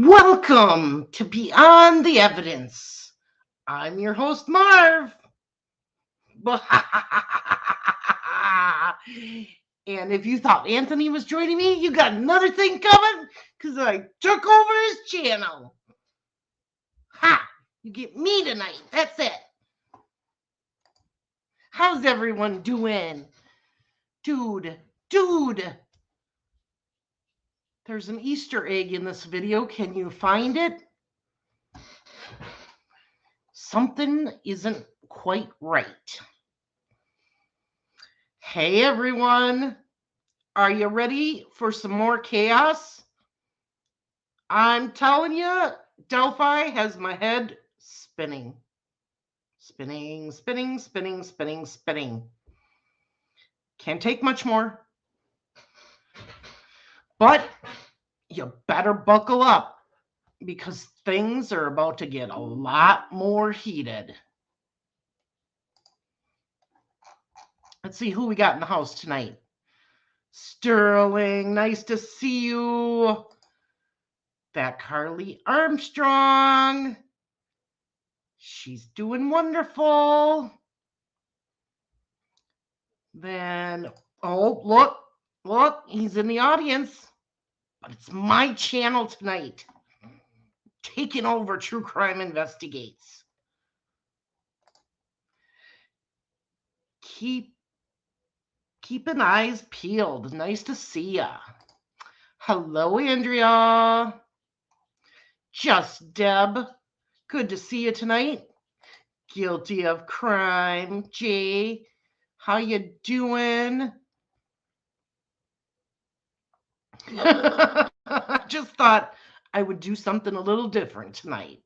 Welcome to Beyond the Evidence. I'm your host, Marv. And if you thought Anthony was joining me, you got another thing coming because I took over his channel. Ha! You get me tonight. That's it. How's everyone doing? Dude. There's an Easter egg in this video. Can you find it? Something isn't quite right. Hey everyone, are you ready for some more chaos? I'm telling you, Delphi has my head spinning. Spinning. Can't take much more. But you better buckle up because things are about to get a lot more heated. Let's see who we got in the house tonight. Sterling, nice to see you. That Carly Armstrong. She's doing wonderful. Then, oh, look, he's in the audience. But it's my channel tonight. Taking over True Crime Investigates. Keep an eyes peeled. Nice to see ya. Hello, Andrea. Just Deb. Good to see you tonight. Guilty of crime. Jay, how you doing? I just thought I would do something a little different tonight.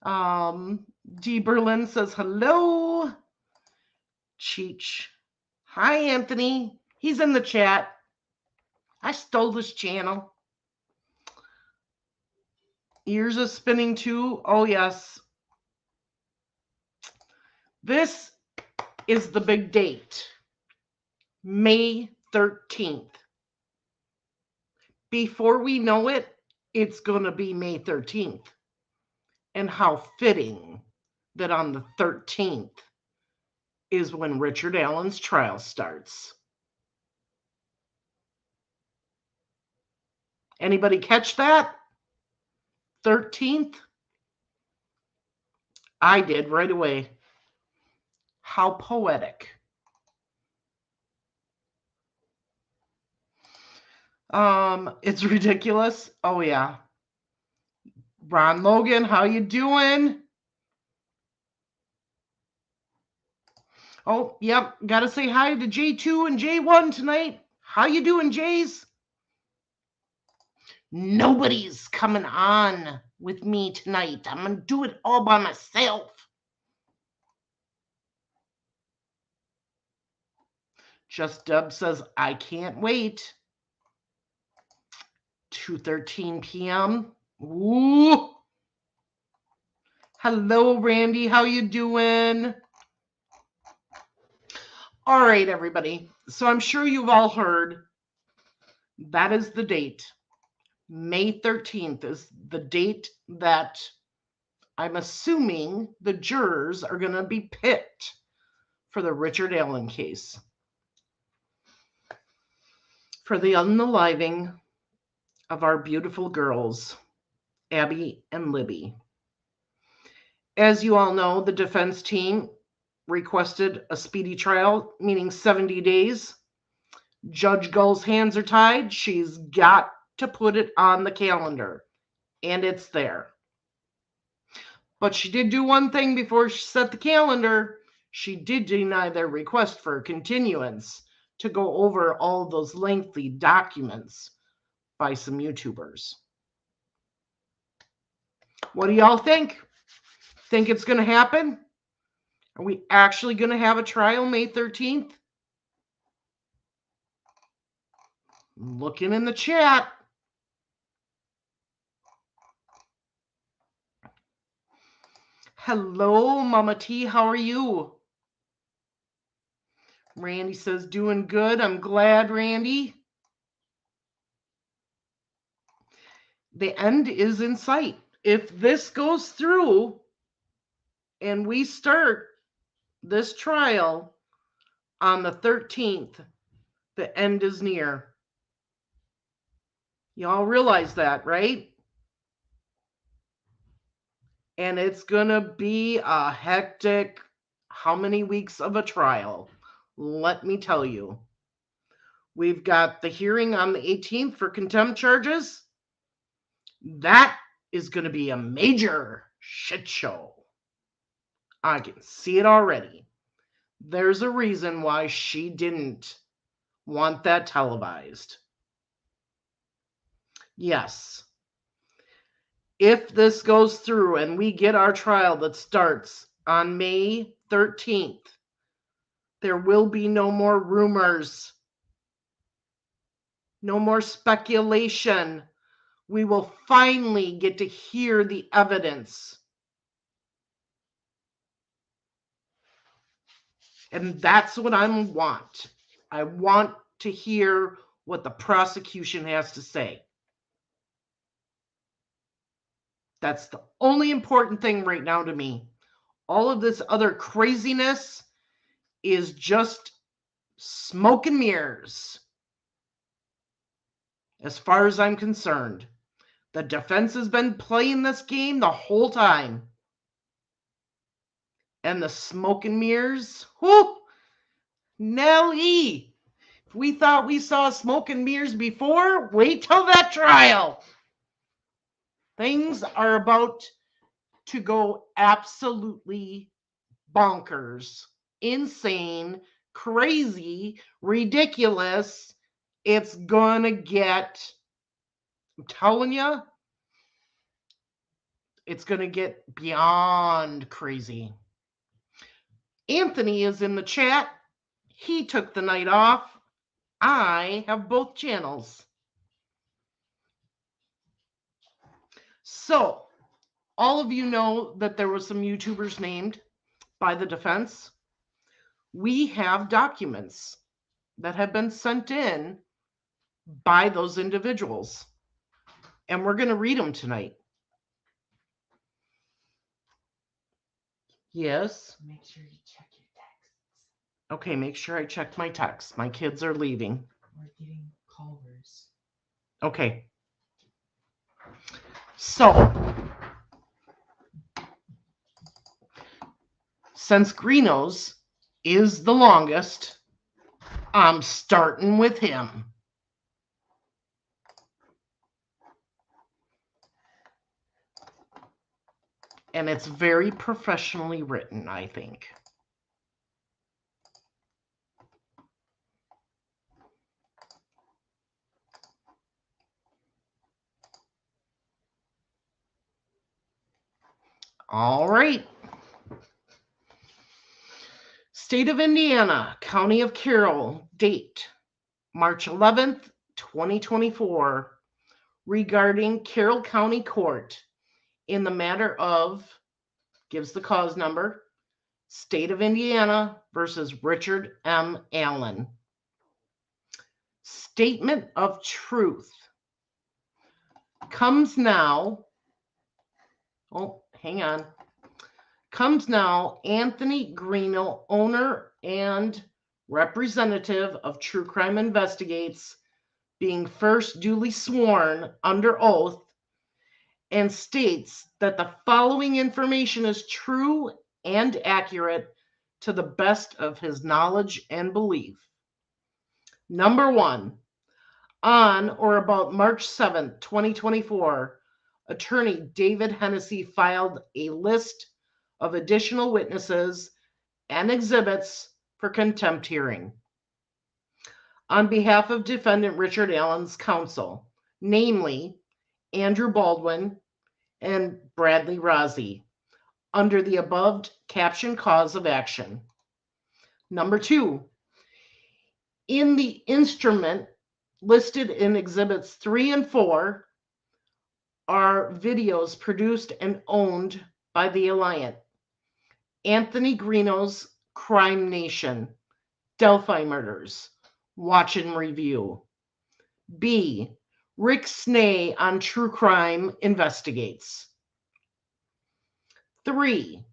D. Berlin says hello. Cheech. Hi, Anthony. He's in the chat. I stole this channel. Ears are spinning too. Oh, yes. This is the big date. May 13th. Before we know it, it's going to be May 13th. And how fitting that on the 13th is when Richard Allen's trial starts. Anybody catch that? 13th? I did right away. How poetic. It's ridiculous. Oh, yeah. Ron Logan, how you doing? Oh, yep. Gotta say hi to J2 and J1 tonight. How you doing, Jays? Nobody's coming on with me tonight. I'm going to do it all by myself. Just Dub says, I can't wait. 2:13 p.m. Ooh. Hello, Randy. How you doing? All right, everybody. So I'm sure you've all heard that is the date. May 13th is the date that I'm assuming the jurors are going to be picked for the Richard Allen case. For the unaliving of our beautiful girls, Abby and Libby. As you all know, the defense team requested a speedy trial, meaning 70 days. Judge Gull's hands are tied. She's got to put it on the calendar, and it's there. But she did do one thing before she set the calendar. She did deny their request for a continuance to go over all those lengthy documents by some YouTubers. What do y'all think? Think it's going to happen? Are we actually going to have a trial May 13th? Looking in the chat. Hello, Mama T. How are you? Randy says, doing good. I'm glad, Randy. The end is in sight. If this goes through and we start this trial on the 13th, the end is near. Y'all realize that, right? And it's going to be a hectic, how many weeks of a trial? Let me tell you. We've got the hearing on the 18th for contempt charges. That is going to be a major shit show. I can see it already. There's a reason why she didn't want that televised. Yes. If this goes through and we get our trial that starts on May 13th, there will be no more rumors, no more speculation. We will finally get to hear the evidence. And that's what I want. I want to hear what the prosecution has to say. That's the only important thing right now to me. All of this other craziness is just smoke and mirrors. As far as I'm concerned, the defense has been playing this game the whole time. And the smoke and mirrors, whoo, Nelly. If we thought we saw smoke and mirrors before, wait till that trial. Things are about to go absolutely bonkers, insane, crazy, ridiculous. It's gonna get, I'm telling you, it's gonna get beyond crazy. Anthony is in the chat. He took the night off. I have both channels. So, all of you know that there were some YouTubers named by the defense. We have documents that have been sent in by those individuals. And we're going to read them tonight. Yes? Make sure you check your texts. Okay, make sure I check my texts. My kids are leaving. We're getting Culvers. Okay. So, since Greeno's is the longest, I'm starting with him. And it's very professionally written, I think. All right. State of Indiana, County of Carroll, date March 11th, 2024, regarding Carroll County Court in the matter of, gives the cause number, State of Indiana versus Richard M. Allen. Statement of truth comes now, comes now Anthony Greeno, owner and representative of True Crime Investigates, being first duly sworn under oath, and states that the following information is true and accurate to the best of his knowledge and belief. Number 1, on or about March 7th, 2024, attorney David Hennessy filed a list of additional witnesses and exhibits for contempt hearing on behalf of defendant Richard Allen's counsel, namely Andrew Baldwin and Bradley Rozzi, under the above captioned cause of action. Number 2, in the instrument listed in exhibits 3 and 4 are videos produced and owned by the Alliant, Anthony Greeno's Crime Nation, Delphi Murders, Watch and Review. B, Rick Snay on True Crime Investigates. 3.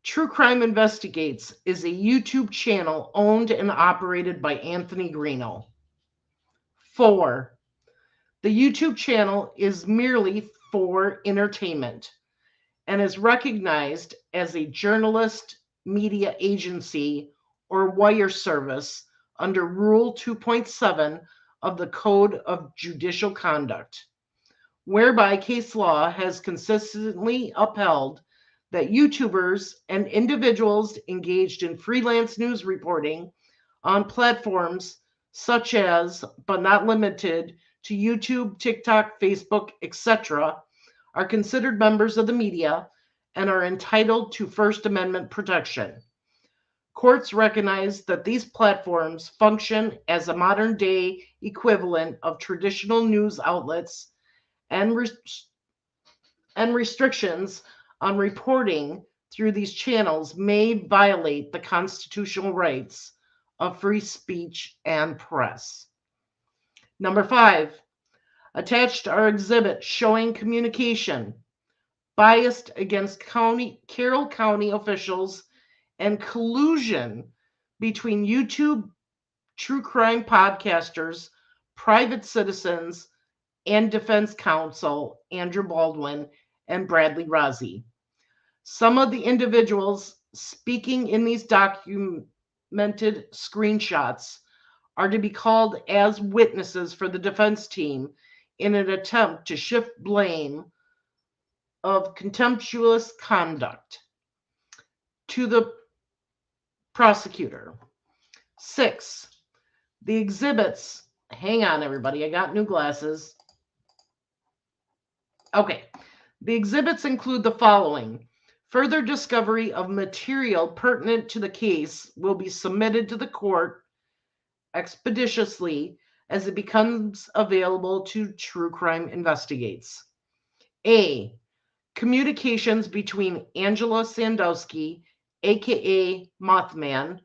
True Crime Investigates is a YouTube channel owned and operated by Anthony Greeno. 4. The YouTube channel is merely for entertainment and is recognized as a journalist media agency or wire service under Rule 2.7 of the Code of Judicial Conduct, whereby case law has consistently upheld that YouTubers and individuals engaged in freelance news reporting on platforms such as, but not limited to YouTube, TikTok, Facebook, etc., are considered members of the media and are entitled to First Amendment protection. Courts recognize that these platforms function as a modern day equivalent of traditional news outlets, and restrictions on reporting through these channels may violate the constitutional rights of free speech and press. Number 5, attached are exhibits showing communication biased against Carroll County officials and collusion between YouTube true crime podcasters, private citizens, and defense counsel Andrew Baldwin and Bradley Rozzi. Some of the individuals speaking in these documented screenshots are to be called as witnesses for the defense team in an attempt to shift blame of contemptuous conduct to the prosecutor. 6. The exhibits, hang on everybody, I got new glasses. Okay. The exhibits include the following. Further discovery of material pertinent to the case will be submitted to the court expeditiously as it becomes available to True Crime Investigates. A. Communications between Angela Sandowski, aka Mothman,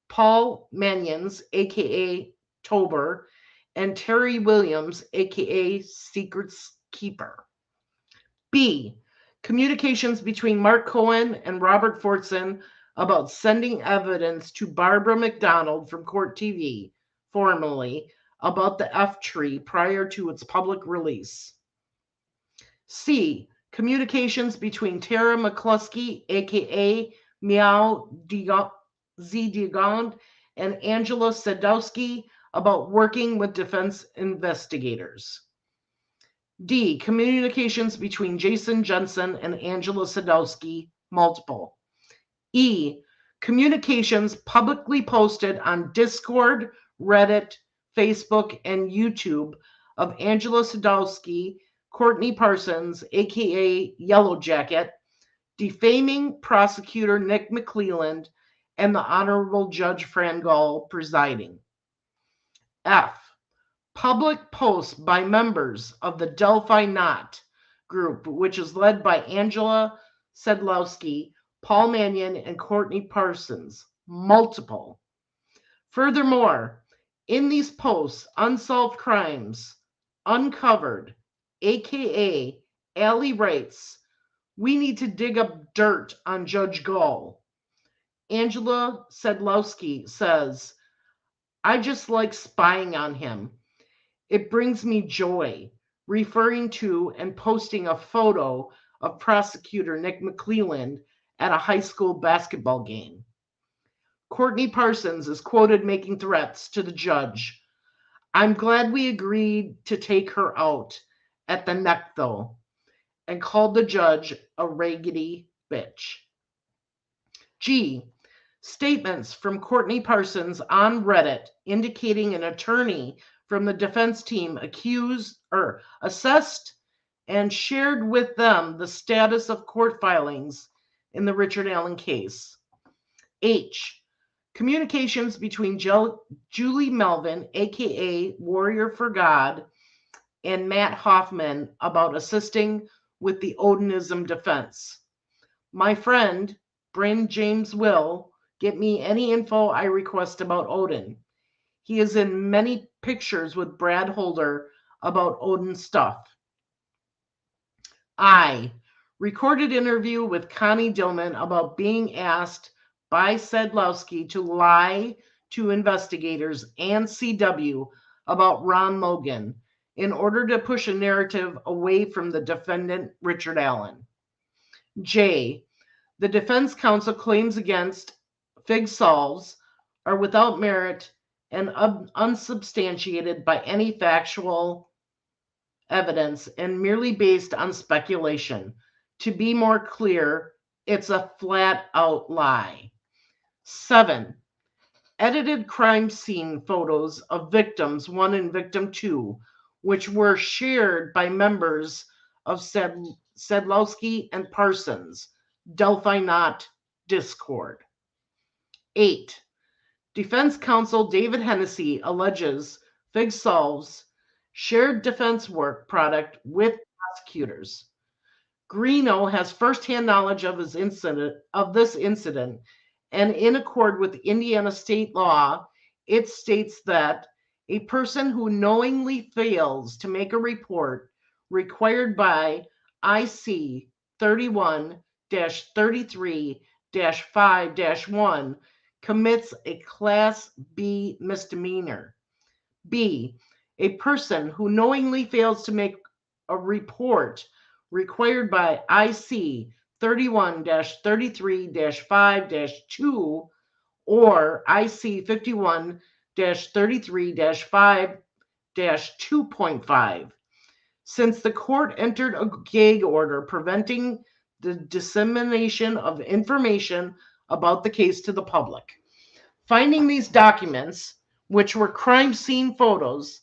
Paul Manions, aka Tober, and Terry Williams, aka Secrets Keeper. B. Communications between Mark Cohen and Robert Fortson about sending evidence to Barbara McDonald from Court TV, formerly, about the F tree prior to its public release. C. Communications between Tara McCluskey, aka Meow Z. Diagond, and Angela Sadowski about working with defense investigators. D. Communications between Jason Jensen and Angela Sadowski, multiple. E. Communications publicly posted on Discord, Reddit, Facebook, and YouTube of Angela Sadowski, Courtney Parsons, aka Yellow Jacket, defaming prosecutor Nick McClelland and the Honorable Judge Fran Gall presiding. F. Public posts by members of the Delphi Knot group, which is led by Angela Sedlowski, Paul Mannion, and Courtney Parsons, multiple. Furthermore, in these posts, Unsolved Crimes Uncovered, aka Allie writes, "We need to dig up dirt on Judge Gall." Angela Sedlowski says, "I just like spying on him. It brings me joy," referring to and posting a photo of prosecutor Nick McClelland at a high school basketball game. Courtney Parsons is quoted making threats to the judge. "I'm glad we agreed to take her out at the neck, though," and called the judge a raggedy bitch. G. Statements from Courtney Parsons on Reddit indicating an attorney from the defense team assessed and shared with them the status of court filings in the Richard Allen case. H. Communications between Julie Melvin, aka Warrior for God, and Matt Hoffman about assisting with the Odinism defense. "My friend, Bryn James, will get me any info I request about Odin. He is in many pictures with Brad Holder about Odin's stuff. I. Recorded interview with Connie Dillman about being asked by Sedlowski to lie to investigators and CW about Ron Logan in order to push a narrative away from the defendant, Richard Allen. J. The defense counsel claims against Fig Solves are without merit and unsubstantiated by any factual evidence and merely based on speculation. To be more clear, it's a flat-out lie. 7. Edited crime scene photos of victims 1 and victim 2, which were shared by members of Sedlowski and Parsons, Delphi not Discord. 8. Defense counsel David Hennessy alleges Fig Solves shared defense work product with prosecutors. Greeno has firsthand knowledge of this incident, and in accord with Indiana state law, it states that a person who knowingly fails to make a report required by IC 31-33-5-1 commits a Class B misdemeanor. B. A person who knowingly fails to make a report required by IC 31-33-5-2 or IC 51-33-5-2.5. Since the court entered a gag order preventing the dissemination of information about the case to the public. Finding these documents, which were crime scene photos,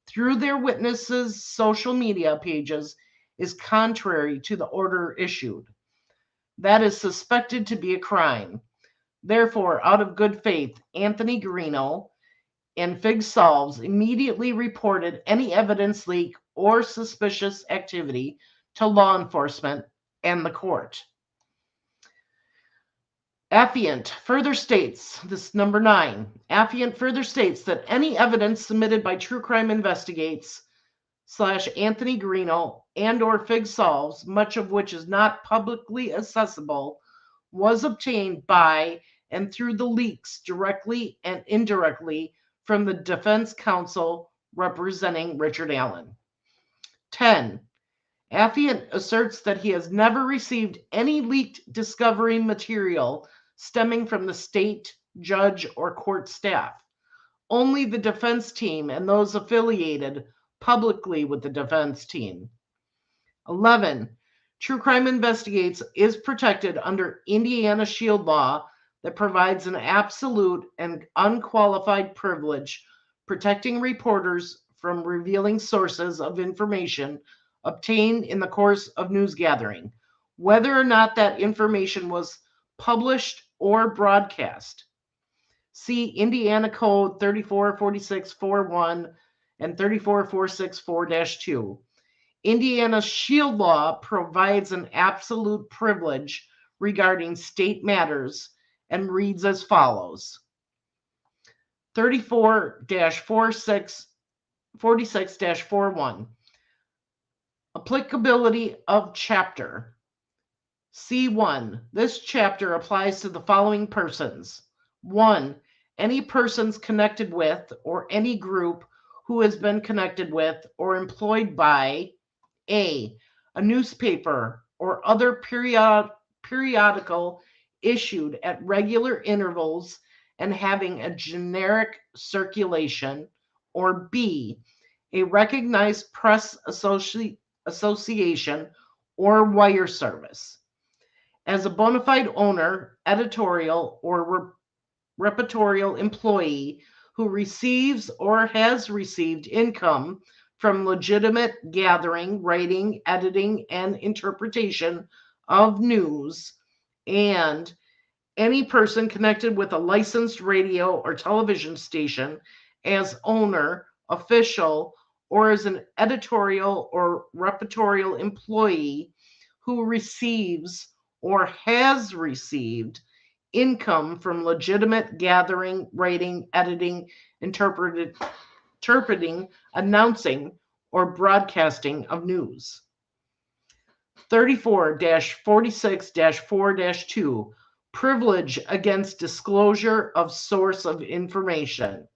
through their witnesses' social media pages is contrary to the order issued. That is suspected to be a crime. Therefore, out of good faith, Anthony Greeno and Fig Solves immediately reported any evidence leak or suspicious activity to law enforcement and the court. Affiant further states, this number 9, Affiant further states that any evidence submitted by True Crime Investigates / Anthony Greeno and or Fig Solves, much of which is not publicly accessible, was obtained by and through the leaks directly and indirectly from the defense counsel representing Richard Allen. 10. Affiant asserts that he has never received any leaked discovery material stemming from the state, judge, or court staff. Only the defense team and those affiliated publicly with the defense team. 11. True Crime Investigates is protected under Indiana Shield law that provides an absolute and unqualified privilege protecting reporters from revealing sources of information obtained in the course of news gathering, whether or not that information was published or broadcast. See Indiana Code 344641 and 34464-2. Indiana Shield law provides an absolute privilege regarding state matters and reads as follows. 34-46-41. Applicability of chapter. C1. This chapter applies to the following persons. 1. Any persons connected with or any group who has been connected with or employed by a newspaper or other periodical issued at regular intervals and having a generic circulation, or B, a recognized press association or wire service. As a bona fide owner, editorial, or repertorial employee who receives or has received income from legitimate gathering, writing, editing, and interpretation of news, and any person connected with a licensed radio or television station as owner, official, or as an editorial or repertorial employee who receives or has received income from legitimate gathering, writing, editing, interpreting, announcing, or broadcasting of news. 34-46-4-2, privilege against disclosure of source of information.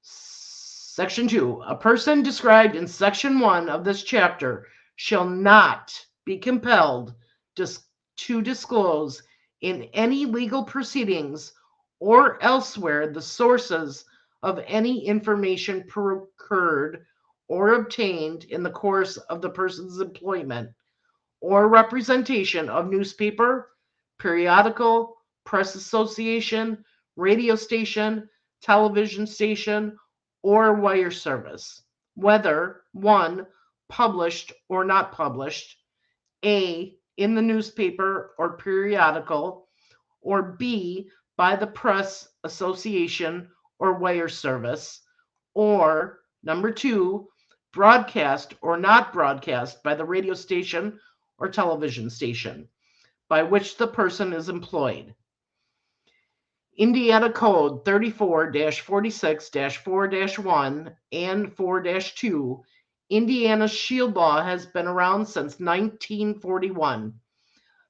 Section 2, a person described in Section 1 of this chapter shall not be compelled to disclose in any legal proceedings or elsewhere the sources of any information procured or obtained in the course of the person's employment or representation of newspaper, periodical, press association, radio station, television station, or wire service, whether 1. Published or not published, A. in the newspaper or periodical, or B. by the press association or wire service, or number 2, broadcast or not broadcast by the radio station or television station by which the person is employed. Indiana Code 34-46-4-1 and 4-2, Indiana's Shield Law has been around since 1941.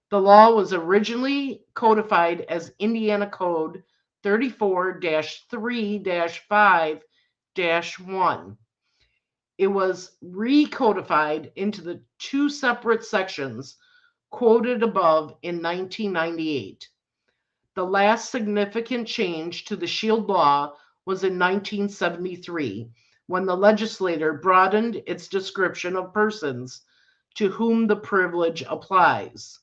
The law was originally codified as Indiana Code 34-3-5-1. It was recodified into the 2 separate sections quoted above in 1998. The last significant change to the Shield Law was in 1973, when the legislature broadened its description of persons to whom the privilege applies.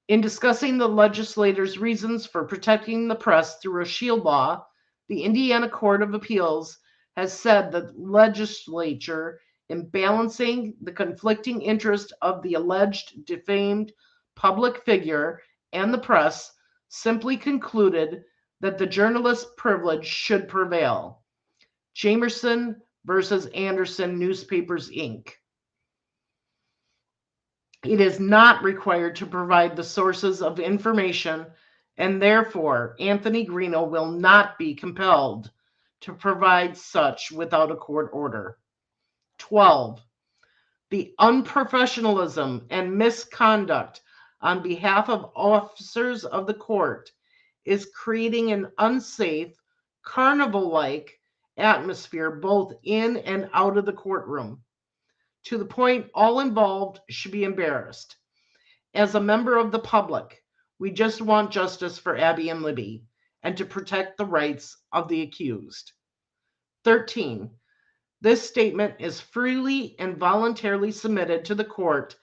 In discussing the legislature's reasons for protecting the press through a Shield Law, the Indiana Court of Appeals has said that the legislature, in balancing the conflicting interest of the alleged defamed public figure and the press, simply concluded that the journalist privilege should prevail. Jamerson versus Anderson Newspapers, Inc. It is not required to provide the sources of information, and therefore Anthony Greeno will not be compelled to provide such without a court order. 12. The unprofessionalism and misconduct on behalf of officers of the court is creating an unsafe, carnival-like atmosphere both in and out of the courtroom, to the point all involved should be embarrassed. As a member of the public, we just want justice for Abby and Libby and to protect the rights of the accused. 13. This statement is freely and voluntarily submitted to the court,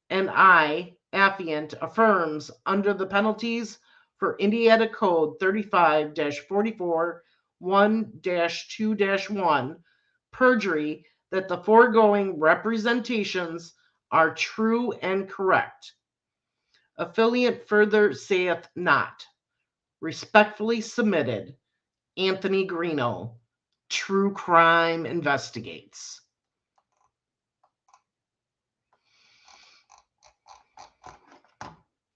and I, affiant, affirms under the penalties for Indiana Code 35-44-1-2-1, perjury, that the foregoing representations are true and correct. Affiliate further saith not. Respectfully submitted, Anthony Greeno, True Crime Investigates.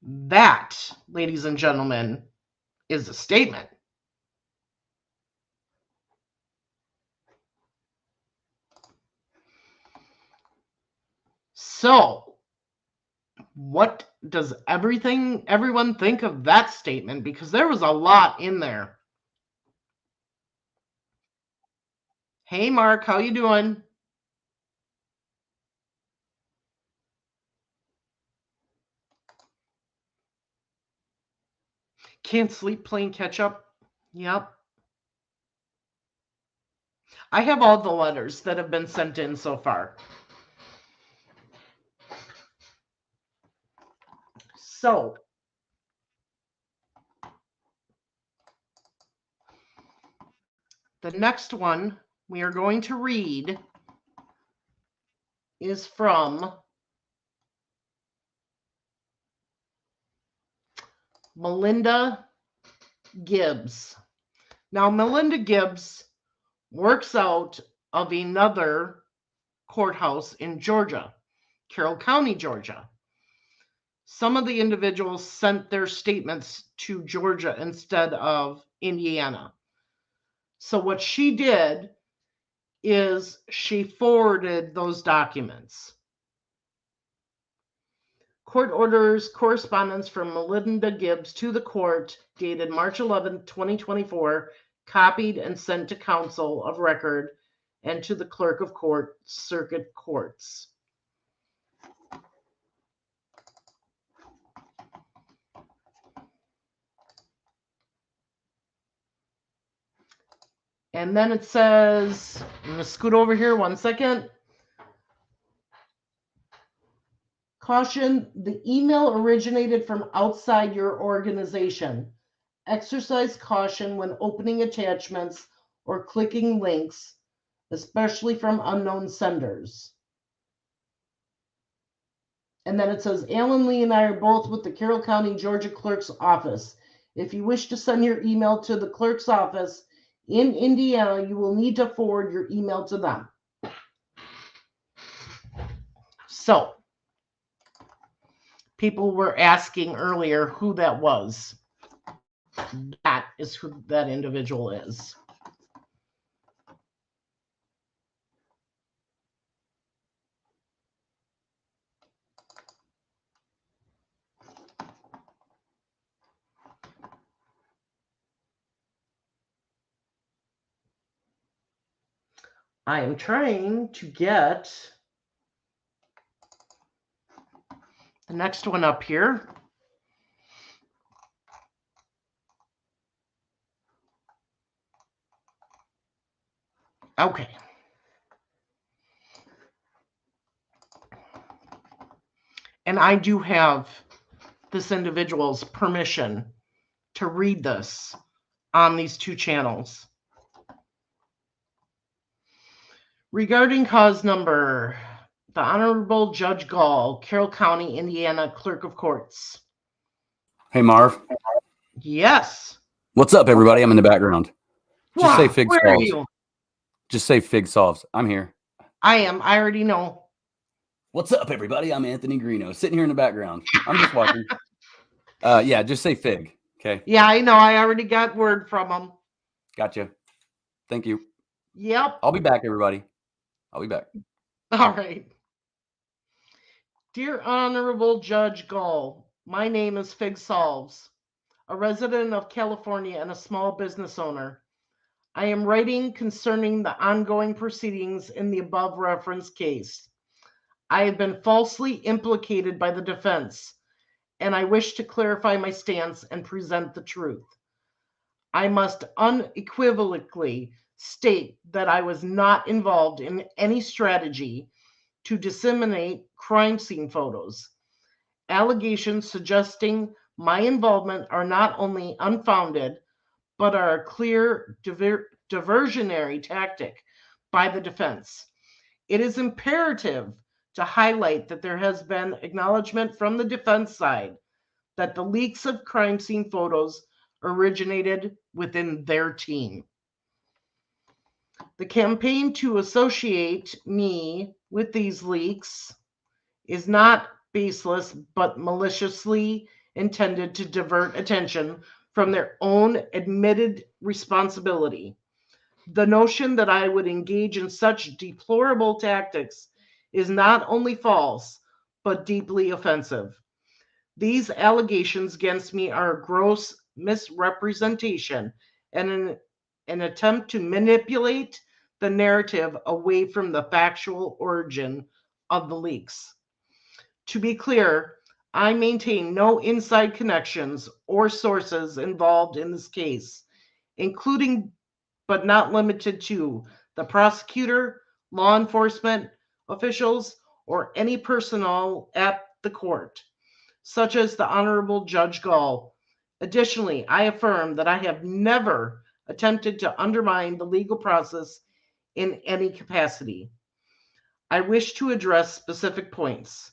That, ladies and gentlemen, is a statement. So, what does everyone think of that statement? Because there was a lot in there. Hey, Mark, how you doing? Can't sleep playing catch up? Yep. I have all the letters that have been sent in so far. So, the next one we are going to read is from Melinda Gibbs. Now, Melinda Gibbs works out of another courthouse in Georgia, Carroll County, Georgia. Some of the individuals sent their statements to Georgia instead of Indiana. So what she did is she forwarded those documents. Court orders correspondence from Melinda Gibbs to the court dated March 11, 2024, copied and sent to counsel of record and to the clerk of court, circuit courts. And then it says, I'm going to scoot over here 1 second. Caution, the email originated from outside your organization. Exercise caution when opening attachments or clicking links, especially from unknown senders. And then it says, Alan Lee and I are both with the Carroll County, Georgia Clerk's Office. If you wish to send your email to the clerk's office in Indiana, you will need to forward your email to them. So, people were asking earlier who that was. That is who that individual is. I am trying to get the next one up here. Okay. And I do have this individual's permission to read this on these two channels. Regarding cause number, the Honorable Judge Gall, Carroll County, Indiana, Clerk of Courts. Hey, Marv. Yes. What's up, everybody? I'm in the background. Just say Fig where Solves. are you? Just say Fig Solves. I'm here. I am. I already know. What's up, everybody? I'm Anthony Greeno, sitting here in the background. I'm just watching. Yeah, just say Fig. Okay. Yeah, I know. I already got word from him. Gotcha. Thank you. Yep. I'll be back, everybody. I'll be back. All right. Dear Honorable Judge Gall, my name is Fig Solves, a resident of California and a small business owner. I am writing concerning the ongoing proceedings in the above referenced case. I have been falsely implicated by the defense, and I wish to clarify my stance and present the truth. I must unequivocally state that I was not involved in any strategy to disseminate crime scene photos. Allegations suggesting my involvement are not only unfounded, but are a clear diversionary tactic by the defense. It is imperative to highlight that there has been acknowledgement from the defense side that the leaks of crime scene photos originated within their team. The campaign to associate me with these leaks is not baseless, but maliciously intended to divert attention from their own admitted responsibility. The notion that I would engage in such deplorable tactics is not only false, but deeply offensive. These allegations against me are a gross misrepresentation and an attempt to manipulate the narrative away from the factual origin of the leaks. To be clear, I maintain no inside connections or sources involved in this case, including but not limited to the prosecutor, law enforcement officials, or any personnel at the court, such as the Honorable Judge Gall. Additionally, I affirm that I have never attempted to undermine the legal process in any capacity. I wish to address specific points.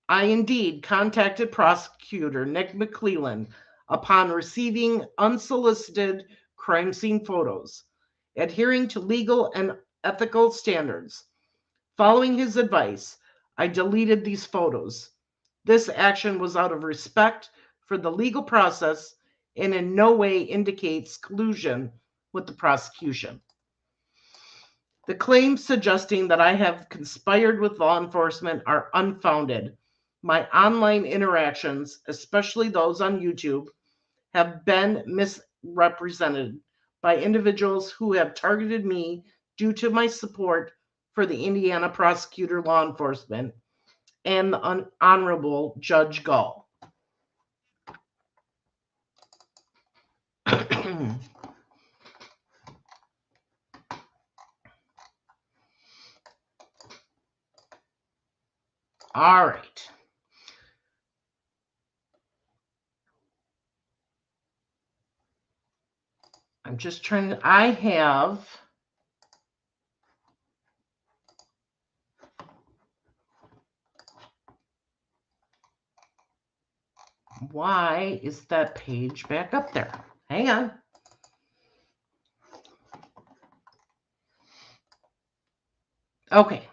I indeed contacted prosecutor Nick McClellan upon receiving unsolicited crime scene photos, adhering to legal and ethical standards. Following his advice, I deleted these photos. This action was out of respect for the legal process and in no way indicates collusion with the prosecution. The claims suggesting that I have conspired with law enforcement are unfounded. My online interactions, especially those on YouTube, have been misrepresented by individuals who have targeted me due to my support for the Indiana prosecutor law enforcement and the Honorable Judge Gall. All right. I'm just trying to, I have, why is that page back up there? Hang on. Okay.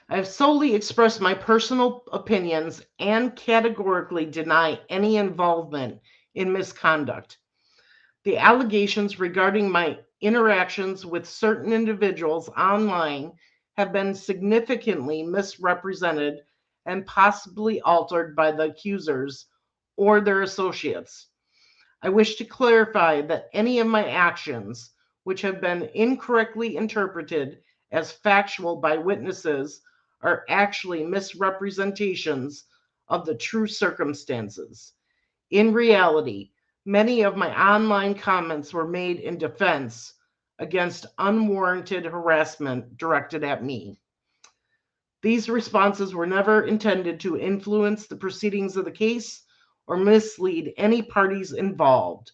I have solely expressed my personal opinions and categorically deny any involvement in misconduct. The allegations regarding my interactions with certain individuals online have been significantly misrepresented and possibly altered by the accusers or their associates. I wish to clarify that any of my actions, which have been incorrectly interpreted as factual by witnesses, are actually misrepresentations of the true circumstances. In reality, many of my online comments were made in defense against unwarranted harassment directed at me. These responses were never intended to influence the proceedings of the case or mislead any parties involved.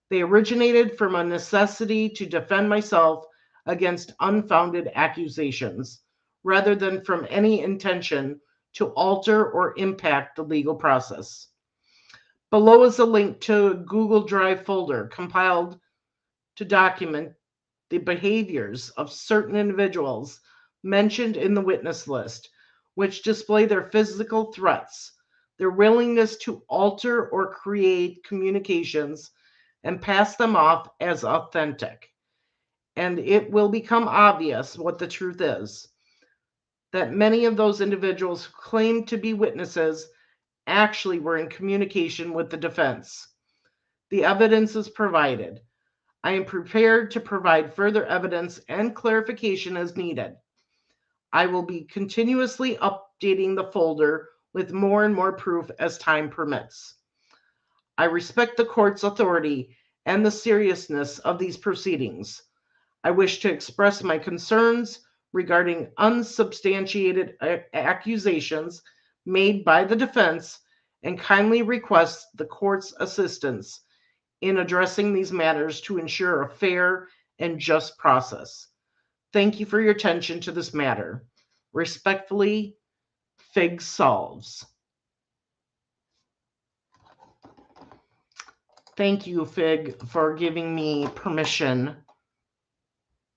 They originated from a necessity to defend myself against unfounded accusations, rather than from any intention to alter or impact the legal process. Below is a link to a Google Drive folder compiled to document the behaviors of certain individuals mentioned in the witness list, which display their physical threats, their willingness to alter or create communications and pass them off as authentic. And it will become obvious what the truth is, that many of those individuals who claim to be witnesses actually were in communication with the defense. The evidence is provided. I am prepared to provide further evidence and clarification as needed. I will be continuously updating the folder with more and more proof as time permits. I respect the court's authority and the seriousness of these proceedings. I wish to express my concerns regarding unsubstantiated accusations made by the defense and kindly request the court's assistance in addressing these matters to ensure a fair and just process. Thank you for your attention to this matter. Respectfully, Fig Solves. Thank you, Fig, for giving me permission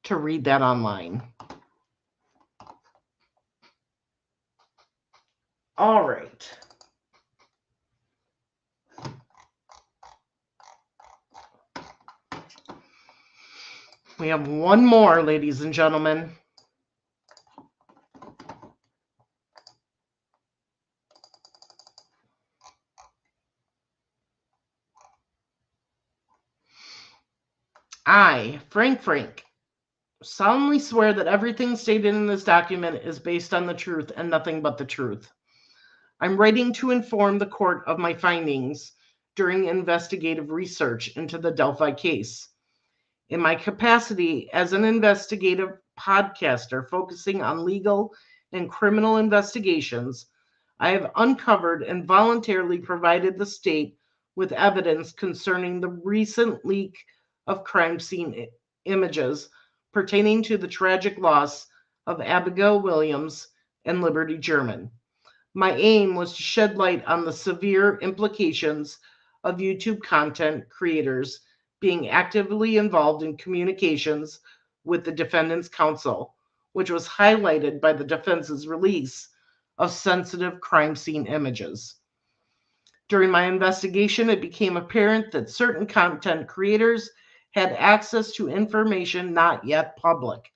to read that online. All right. We have one more, ladies and gentlemen. I, Frank, solemnly swear that everything stated in this document is based on the truth and nothing but the truth. I'm writing to inform the court of my findings during investigative research into the Delphi case. In my capacity as an investigative podcaster focusing on legal and criminal investigations, I have uncovered and voluntarily provided the state with evidence concerning the recent leak of crime scene images pertaining to the tragic loss of Abigail Williams and Liberty German. My aim was to shed light on the severe implications of YouTube content creators being actively involved in communications with the defendant's counsel, which was highlighted by the defense's release of sensitive crime scene images. During my investigation, it became apparent that certain content creators had access to information not yet public.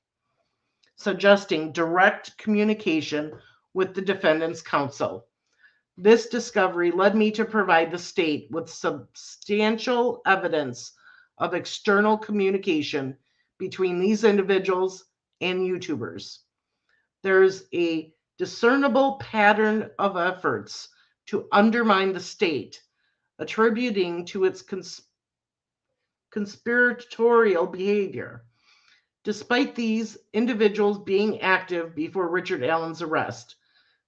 suggesting direct communication with the defendant's counsel. This discovery led me to provide the state with substantial evidence of external communication between these individuals and YouTubers. There's a discernible pattern of efforts to undermine the state, attributing to its conspiratorial behavior. Despite these individuals being active before Richard Allen's arrest,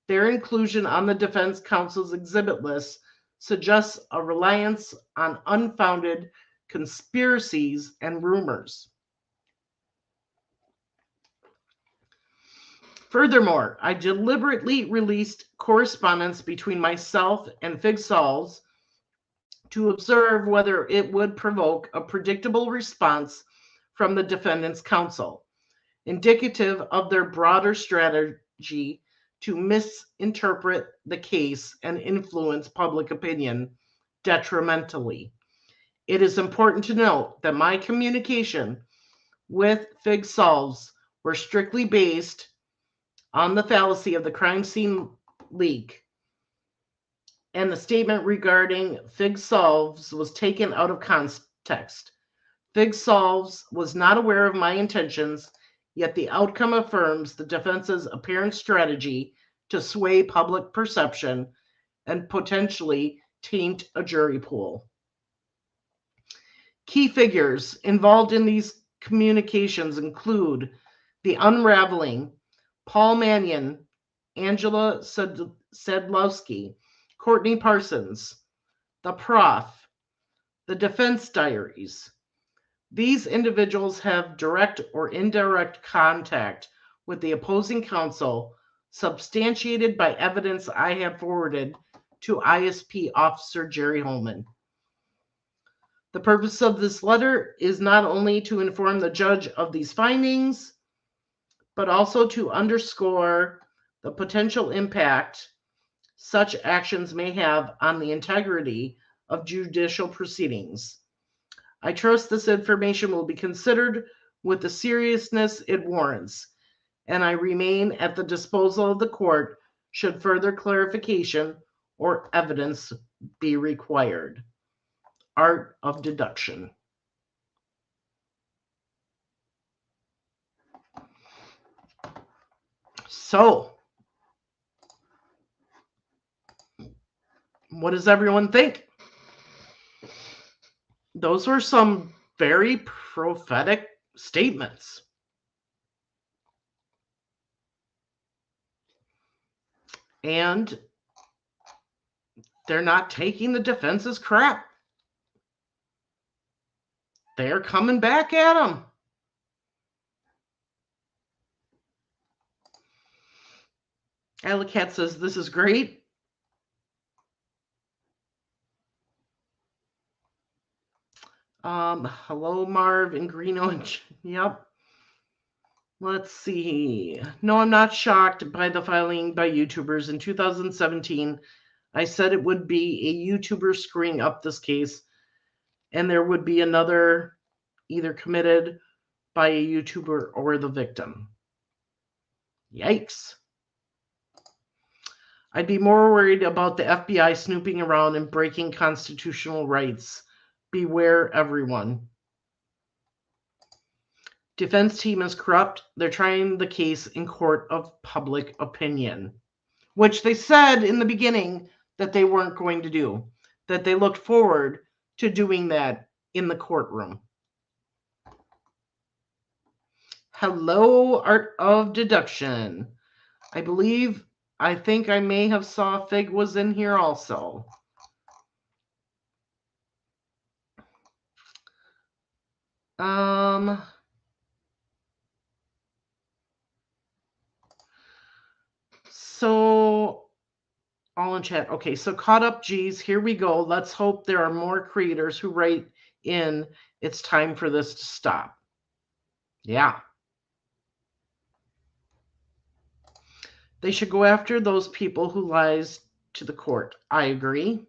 their inclusion on the defense counsel's exhibit list suggests a reliance on unfounded conspiracies and rumors. Furthermore, I deliberately released correspondence between myself and Fig Solves to observe whether it would provoke a predictable response from the defendant's counsel, indicative of their broader strategy to misinterpret the case and influence public opinion detrimentally. It is important to note that my communication with Fig Solves were strictly based on the fallacy of the crime scene leak, and the statement regarding Fig Solves was taken out of context. Fig Solves was not aware of my intentions, yet the outcome affirms the defense's apparent strategy to sway public perception and potentially taint a jury pool. Key figures involved in these communications include the unraveling, Paul Mannion, Angela Sedlowski, Courtney Parsons, the Prof, the Defense Diaries. These individuals have direct or indirect contact with the opposing counsel, substantiated by evidence I have forwarded to ISP Officer Jerry Holman. The purpose of this letter is not only to inform the judge of these findings, but also to underscore the potential impact such actions may have on the integrity of judicial proceedings. I trust this information will be considered with the seriousness it warrants, and I remain at the disposal of the court should further clarification or evidence be required. Art of Deduction. So, what does everyone think? Those were some very prophetic statements. And they're not taking the defense's crap. They're coming back at them. Alicat says, this is great. Hello, Marv and Greeno. Yep. Let's see. No, I'm not shocked by the filing by YouTubers. In 2017, I said it would be a YouTuber screwing up this case, and there would be another either committed by a YouTuber or the victim. Yikes. I'd be more worried about the FBI snooping around and breaking constitutional rights. Beware, everyone. Defense team is corrupt. They're trying the case in court of public opinion, which they said in the beginning that they weren't going to do, that they looked forward to doing that in the courtroom. Hello, Art of Deduction. I think I may have saw Fig was in here also. So, all in chat. Okay, so caught up G's. Here we go. Let's hope there are more creators who write in, it's time for this to stop. Yeah. They should go after those people who lies to the court. I agree.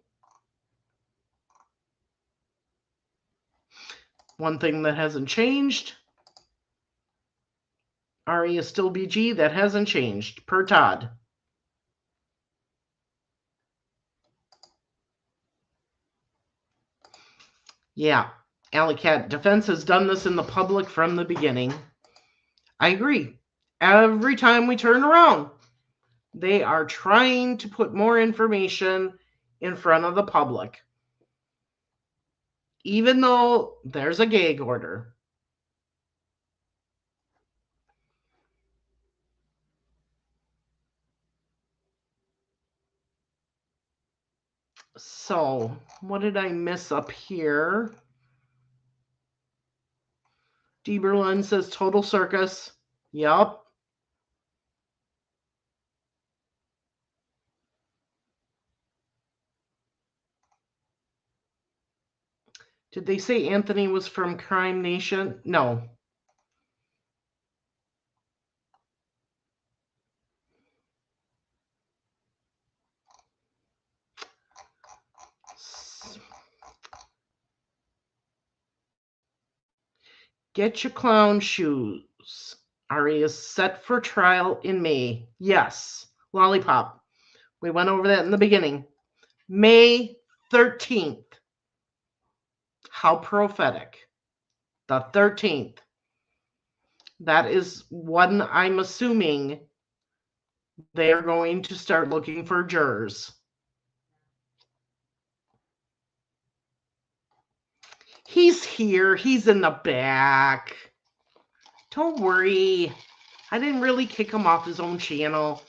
One thing that hasn't changed. Ari is still BG. That hasn't changed. Per Todd. Yeah. Alley Cat, defense has done this in the public from the beginning. I agree. Every time we turn around, they are trying to put more information in front of the public. Even though there's a gag order. So, what did I miss up here? Deberlin says total circus. Yup. Did they say Anthony was from Crime Nation? No. Get your clown shoes. Ari is set for trial in May. Yes. Lollipop. We went over that in the beginning. May 13th. How prophetic. The 13th. That is when I'm assuming they're going to start looking for jurors. He's here. He's in the back. Don't worry. I didn't really kick him off his own channel.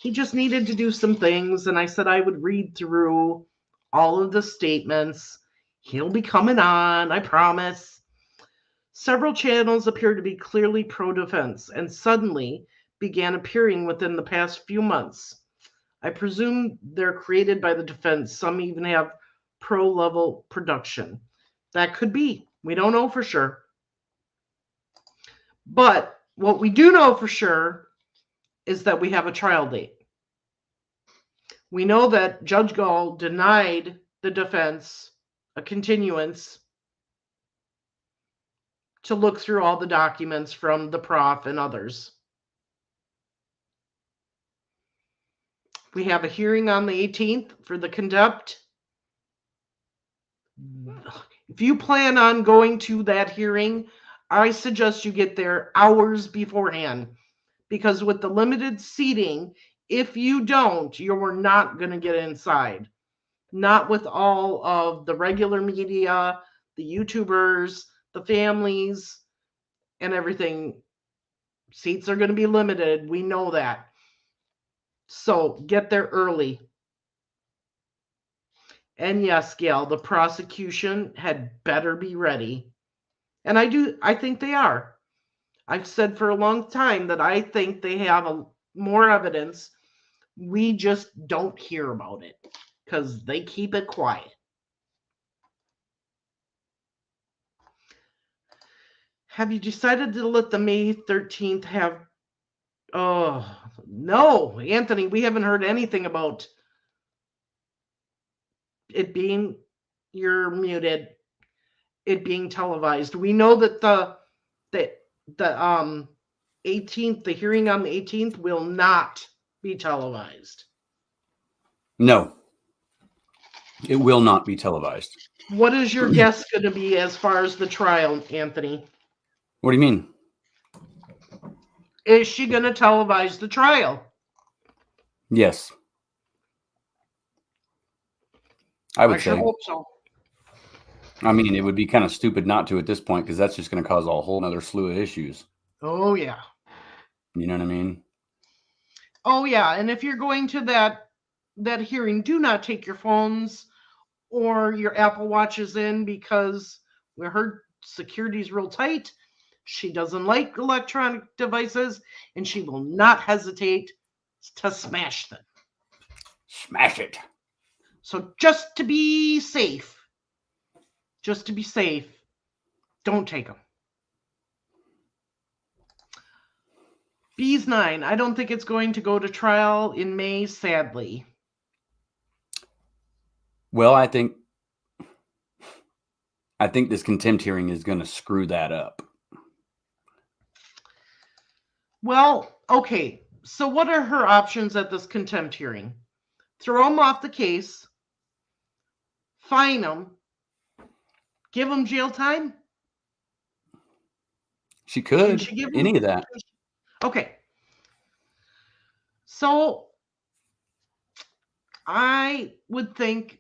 He just needed to do some things, and I said I would read through all of the statements. He'll be coming on, I promise. Several channels appear to be clearly pro-defense and suddenly began appearing within the past few months. I presume they're created by the defense. Some even have pro-level production. That could be. We don't know for sure. But what we do know for sure is that we have a trial date. We know that Judge Gall denied the defense a continuance to look through all the documents from the prof and others. We have a hearing on the 18th for the contempt. If you plan on going to that hearing, I suggest you get there hours beforehand, because with the limited seating, if you don't, you're not going to get inside. Not with all of the regular media, the YouTubers, the families, and everything. Seats are going to be limited. We know that. So get there early. And yes, Gail, the prosecution had better be ready. And I think they are. I've said for a long time that I think they have more evidence. We just don't hear about it because they keep it quiet. Have you decided to let the May 13th have... Oh, no, Anthony, we haven't heard anything about it being... You're muted. It being televised. We know that the 18th, the hearing on the 18th will not be televised. No, it will not be televised. What is your guess going to be as far as the trial, Anthony? What do you mean? Is she going to televise the trial? Yes. I would sure say. Hope so. I mean, it would be kind of stupid not to at this point, because that's just going to cause a whole other slew of issues. Oh, yeah. You know what I mean? Oh, yeah. And if you're going to that hearing, do not take your phones or your Apple Watches in, because we heard security's real tight. She doesn't like electronic devices, and she will not hesitate to smash them. Smash it. So just to be safe, don't take them. Bees 9, I don't think it's going to go to trial in May, sadly. Well, I think this contempt hearing is going to screw that up. Well, okay. So what are her options at this contempt hearing? Throw him off the case, fine him, give him jail time? She Can could. she give Any him? of that. Okay. So I would think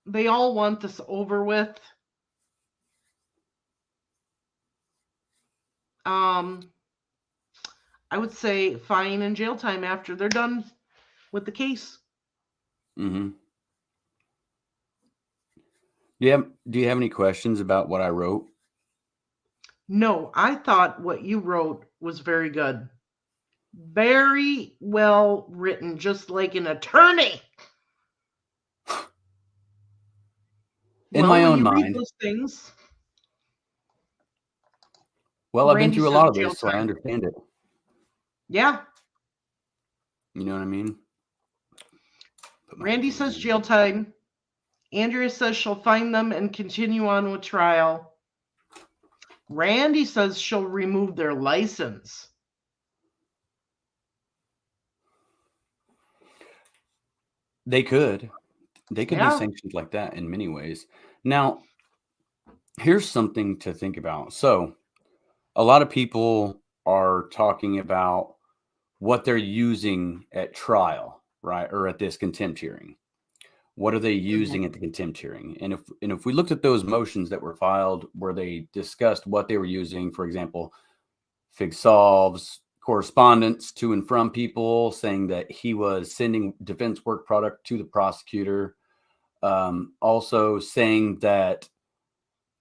they all want this over with. I would say fine and jail time after they're done with the case. Mm-hmm. Yeah. Do you have any questions about what I wrote? No, I thought what you wrote was very good. Very well written, just like an attorney. In Well, my when own you read mind. those things, Well, I've been Randy through a says lot of jail this, so I time. understand it. Yeah, You know what I mean? Put my Randy headphones says in. jail time. Andrea says she'll find them and continue on with trial. Randy says she'll remove their license. They could. They could be Yeah. sanctioned like that in many ways. Now, here's something to think about. So, a lot of people are talking about what they're using at trial, right? Or at this contempt hearing. What are they using at the contempt hearing? And if we looked at those motions that were filed where they discussed what they were using, for example, Fig solves correspondence to and from people saying that he was sending defense work product to the prosecutor. Also saying that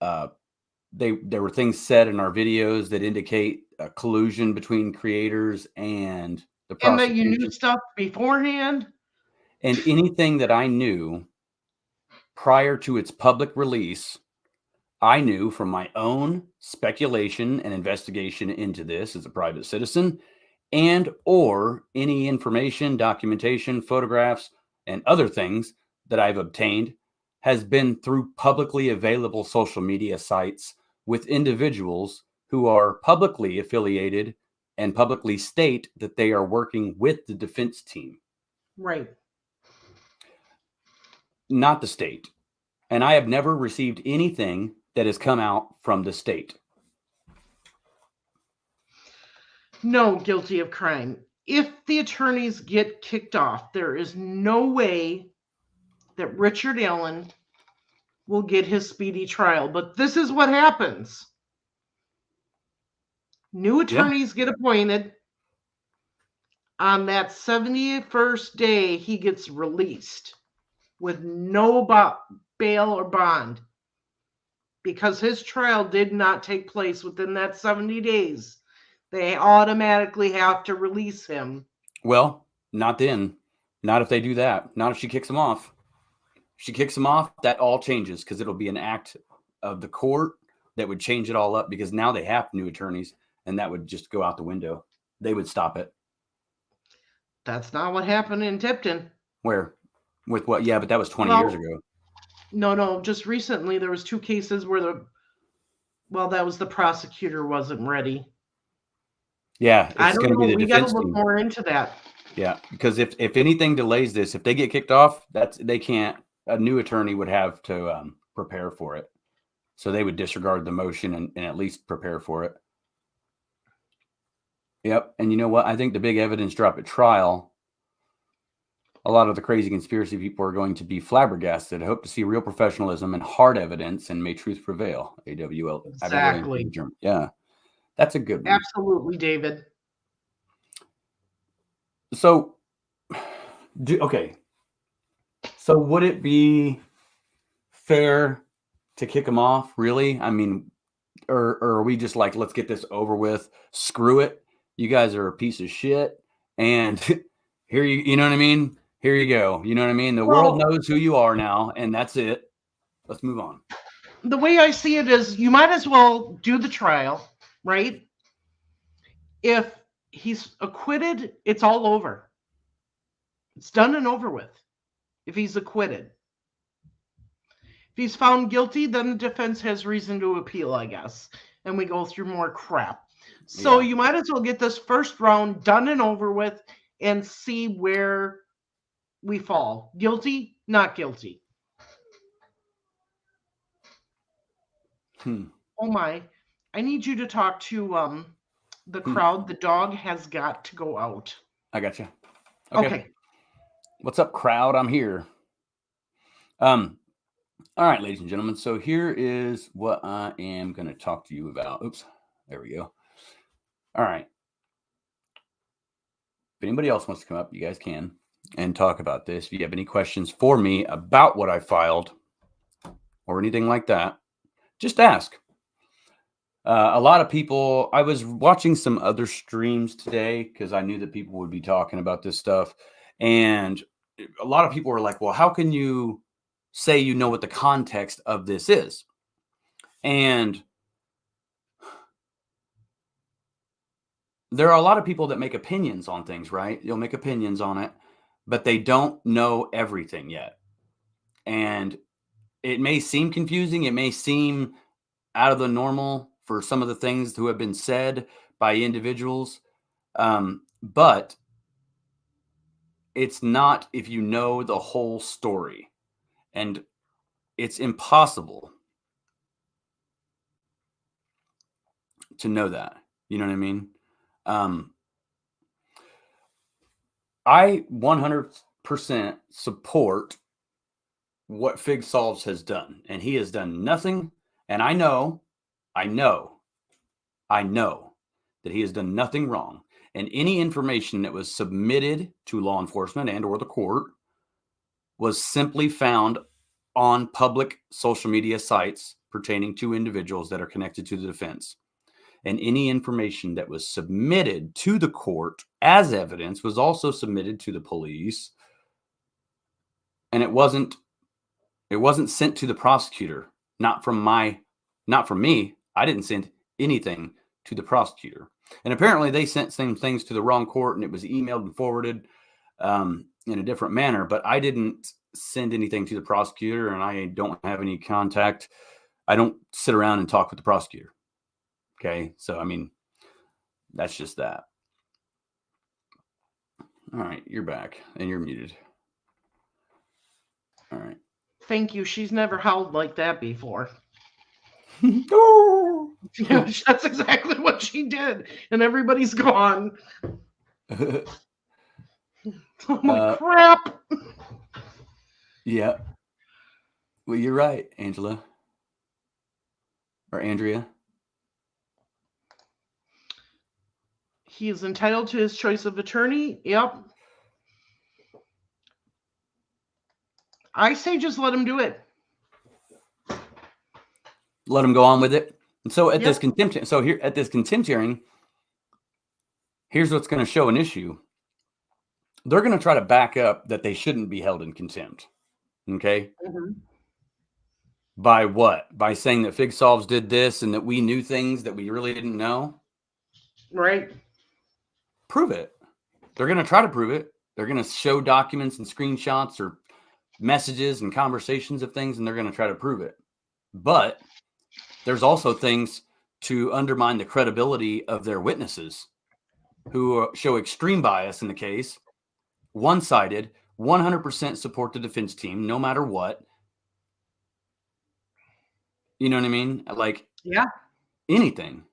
there were things said in our videos that indicate a collusion between creators and the And that you knew prosecution. stuff beforehand. And anything that I knew prior to its public release, I knew from my own speculation and investigation into this as a private citizen, and or any information, documentation, photographs, and other things that I've obtained has been through publicly available social media sites with individuals who are publicly affiliated and publicly state that they are working with the defense team, Right. not the state. And I have never received anything that has come out from the state. No, guilty of crime. If the attorneys get kicked off, there is no way that Richard Allen will get his speedy trial. But this is what happens. New attorneys get appointed. On that 71st day, he gets released with no bail or bond because his trial did not take place within that 70 days. They automatically have to release him. Well, not then. Not if they do that. Not if she kicks him off. If she kicks him off, that all changes because it'll be an act of the court that would change it all up because now they have new attorneys and that would just go out the window. They would stop it. That's not what happened in Tipton. Where? With what? Yeah, but that was 20 years ago. No. Just recently, there was 2 cases where that was the prosecutor wasn't ready. Yeah, I it's don't going to be know. the We got to defense look team. more into that. Yeah, because if anything delays this, if they get kicked off, they can't. A new attorney would have to prepare for it. So they would disregard the motion and at least prepare for it. Yep. And you know what? I think the big evidence drop at trial, a lot of the crazy conspiracy people are going to be flabbergasted. I hope to see real professionalism and hard evidence, and may truth prevail. AWL. Exactly. Yeah. That's a good one. Absolutely, David. So, okay. So would it be fair to kick him off? Really? I mean, or are we just like, let's get this over with? Screw it. You guys are a piece of shit. And here you know what I mean? Here you go. You know what I mean? The world knows who you are now, and that's it. Let's move on. The way I see it is you might as well do the trial, right? If he's acquitted, it's all over. It's done and over with. If he's acquitted. If he's found guilty, then the defense has reason to appeal, I guess. And we go through more crap. So Yeah. you might as well get this first round done and over with and see where we fall. Guilty, not guilty. Hmm. Oh my. I need you to talk to the Hmm. crowd. The dog has got to go out. I got you. Okay. Okay. What's up, crowd? I'm here. All right, ladies and gentlemen. So here is what I am going to talk to you about. Oops. There we go. All right. If anybody else wants to come up, you guys can and talk about this. If you have any questions for me about what I filed or anything like that, just ask. A lot of people, I was watching some other streams today because I knew that people would be talking about this stuff. And a lot of people were like, well, how can you say you know what the context of this is? And there are a lot of people that make opinions on things, right? You'll make opinions on it, but they don't know everything yet. And it may seem confusing. It may seem out of the normal for some of the things who have been said by individuals. But it's not if you know the whole story. And it's impossible to know that. You know what I mean? I 100% support what Fig Solves has done. And he has done nothing. And I know that he has done nothing wrong. And any information that was submitted to law enforcement and or the court was simply found on public social media sites pertaining to individuals that are connected to the defense. And any information that was submitted to the court as evidence was also submitted to the police. And it wasn't sent to the prosecutor, not from me. I didn't send anything to the prosecutor. And apparently they sent some things to the wrong court and it was emailed and forwarded in a different manner. But I didn't send anything to the prosecutor and I don't have any contact. I don't sit around and talk with the prosecutor. Okay. So, I mean, that's just that. All right. You're back and you're muted. All right. Thank you. She's never howled like that before. Oh. Yeah, that's exactly what she did. And everybody's gone. Oh my crap. Yeah. Well, you're right, Angela. Or Andrea. He is entitled to his choice of attorney. Yep. I say just let him do it. Let him go on with it. And so at Yep. this contempt, so here at this contempt hearing, here's what's going to show an issue. They're going to try to back up that they shouldn't be held in contempt. Okay. Mhm. By what? By saying that Fig Solves did this and that we knew things that we really didn't know? Right. Prove it. They're going to try to prove it. They're going to show documents and screenshots or messages and conversations of things, and they're going to try to prove it. But there's also things to undermine the credibility of their witnesses who show extreme bias in the case, one-sided, 100% support the defense team, no matter what. You know what I mean? Like, yeah, anything.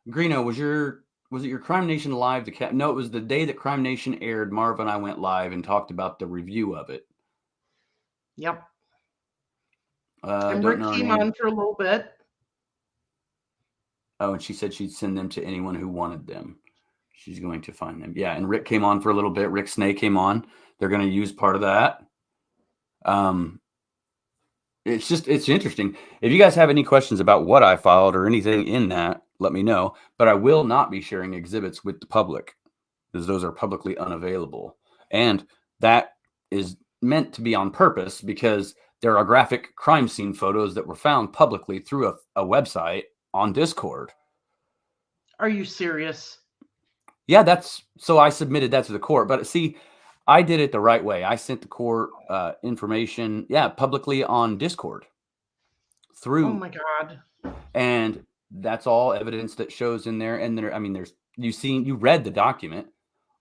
Greeno, was it your Crime Nation live? No, it was the day that Crime Nation aired. Marv and I went live and talked about the review of it. Yep. And Rick came on for a little bit. Oh, and she said she'd send them to anyone who wanted them. She's going to find them. Yeah, and Rick came on for a little bit. Rick Snay came on. They're going to use part of that. It's interesting. If you guys have any questions about what I filed or anything in that, let me know. But I will not be sharing exhibits with the public because those are publicly unavailable. And that is meant to be on purpose because there are graphic crime scene photos that were found publicly through a website on Discord. Are you serious? Yeah, so I submitted that to the court. But see, I did it the right way. I sent the court information, publicly on Discord. Oh my God. And That's all evidence that shows in there. And there, I mean, you read the document.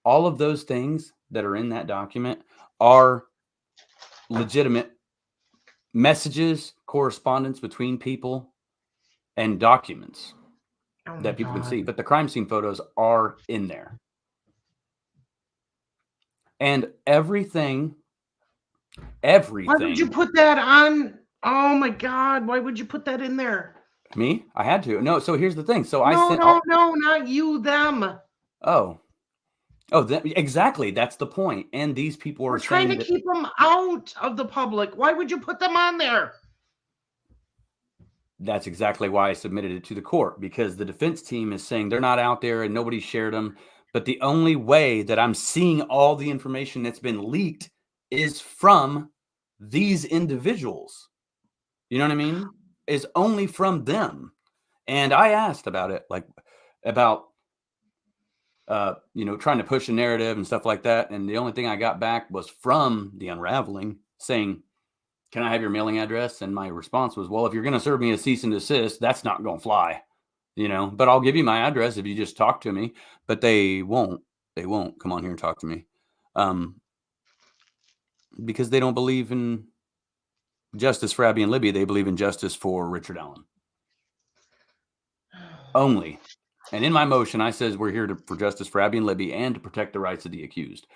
All of those things that are in that document are legitimate messages, correspondence between people, and documents that people can see. But the crime scene photos are in there. And everything. Why would you put that on? Oh my God! Why would you put that in there? Me? I had to. No. So here's the thing. So No, not you. Them. Oh, exactly. That's the point. And these people are We're trying to keep them out of the public. Why would you put them on there? That's exactly why I submitted it to the court, because the defense team is saying they're not out there and nobody shared them. But the only way that I'm seeing all the information that's been leaked is from these individuals. You know what I mean? Is only from them. And I asked about it, like about, trying to push a narrative and stuff like that. And the only thing I got back was from the Unraveling saying, can I have your mailing address? And my response was, well, if you're going to serve me a cease and desist, that's not going to fly, but I'll give you my address if you just talk to me. But they won't come on here and talk to me, because they don't believe in justice for Abby and Libby. They believe in justice for Richard Allen only. And in my motion, I says we're here for justice for Abby and Libby and to protect the rights of the accused.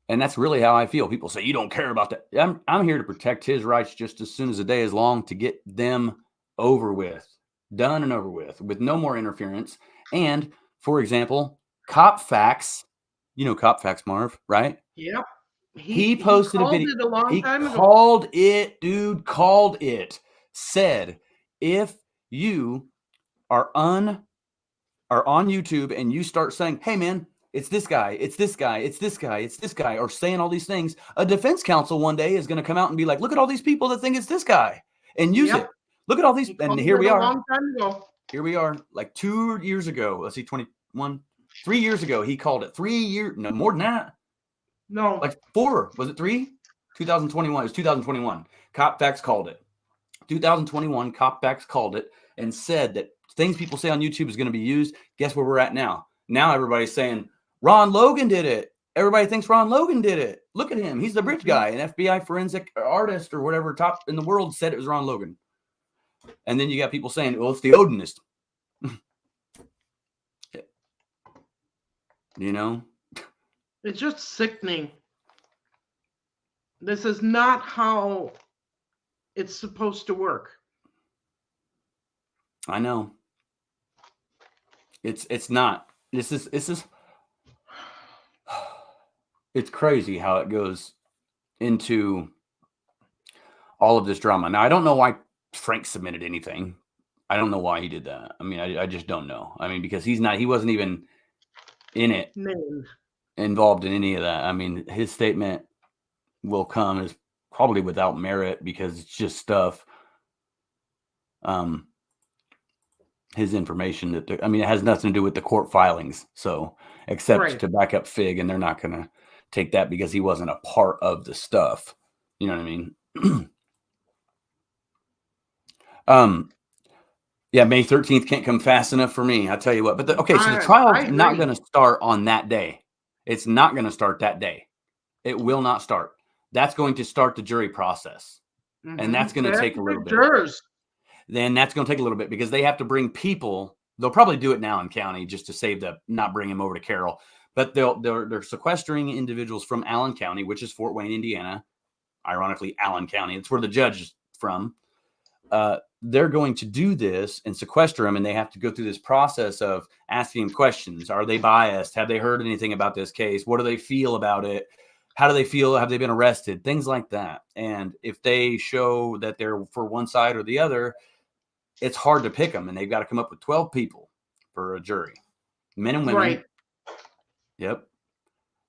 And that's really how I feel. People say, you don't care about that. I'm here to protect his rights just as soon as the day is long, to get them over with, done and over with no more interference. And, for example, Cop Facts, Cop Facts, Marv, right? Yep. He posted a video. It a long time ago. Called it, dude, said, if you are on YouTube and you start saying, hey, man, it's this guy, it's this guy, it's this guy, it's this guy, or saying all these things, a defense counsel one day is going to come out and be like, look at all these people that think it's this guy, and use it. Look at all these. And here we are. A long time ago. Here we are, like 2 years ago. Let's see, 21, 3 years ago, he called it. 3 years, no, more than that. No. Like 4, was it 3? 2021, it was 2021. Cop Facts called it. 2021, Cop Facts called it and said that things people say on YouTube is going to be used. Guess where we're at now? Now everybody's saying, Ron Logan did it. Everybody thinks Ron Logan did it. Look at him. He's the bridge guy. An FBI forensic artist or whatever top in the world said it was Ron Logan. And then you got people saying, well, it's the Odinist. It's just sickening. This is not how it's supposed to work. I know. It's not. This is it's crazy how it goes into all of this drama. Now, I don't know why Frank submitted anything. I don't know why he did that. I mean, I just don't know. I mean, because he wasn't even in it, involved in any of that. I mean, his statement will come is probably without merit because it's just stuff. His information it has nothing to do with the court filings. So except to back up Fig, and they're not going to take that because he wasn't a part of the stuff. You know what I mean? Yeah, May 13th can't come fast enough for me. I'll tell you what. But so the trial is not going to start on that day. It's not going to start that day. It will not start. That's going to start the jury process. Mm-hmm. And that's going to take a little bit. Then that's going to take a little bit because they have to bring people. They'll probably do it now in county just to save not bring them over to Carroll. But they're sequestering individuals from Allen County, which is Fort Wayne, Indiana. Ironically, Allen County. It's where the judge is from. They're going to do this and sequester them, and they have to go through this process of asking questions. Are they biased? Have they heard anything about this case? What do they feel about it? How do they feel? Have they been arrested? Things like that. And if they show that they're for one side or the other, it's hard to pick them, and they've got to come up with 12 people for a jury, men and women. Right. Yep.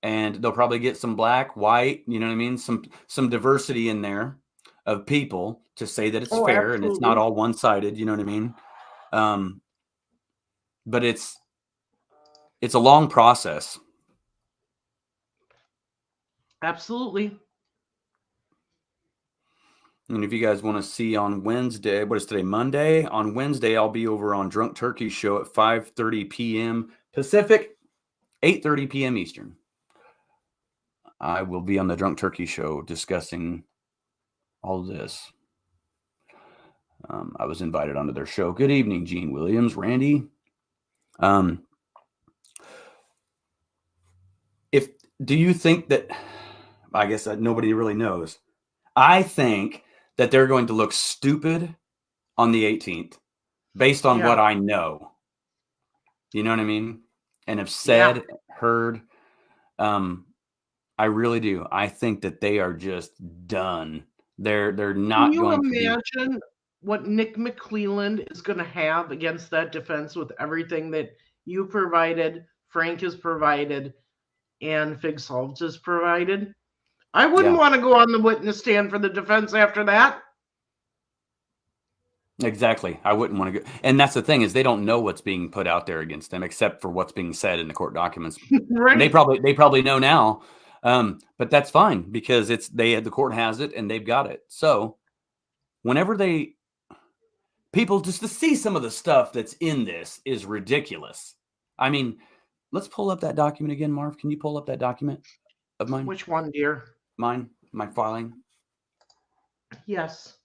And they'll probably get some black, white, you know what I mean? Some diversity in there of people to say that it's fair. Absolutely. And it's not all one-sided, you know what I mean? But it's a long process. Absolutely. And if you guys want to see on Wednesday, what is today, Monday? On Wednesday, I'll be over on Drunk Turkey Show at 5:30 p.m. Pacific, 8:30 p.m. Eastern. I will be on the Drunk Turkey Show discussing all this. I was invited onto their show. Good evening, Gene Williams, Randy. Do you think that, I guess nobody really knows. I think that they're going to look stupid on the 18th based on what I know. You know what I mean? And have said, heard. I really do. I think that they are just done. They're not going to be. Can you imagine what Nick McClelland is going to have against that defense with everything that you provided, Frank has provided, and Fig Solves has provided? I wouldn't want to go on the witness stand for the defense after that. Exactly. I wouldn't want to go. And that's the thing, is they don't know what's being put out there against them except for what's being said in the court documents. Right. They probably know now. But that's fine because the court has it and they've got it. So whenever people just to see some of the stuff that's in this is ridiculous. I mean, let's pull up that document again, Marv. Can you pull up that document of mine? Which one, dear? Mine, my filing. Yes.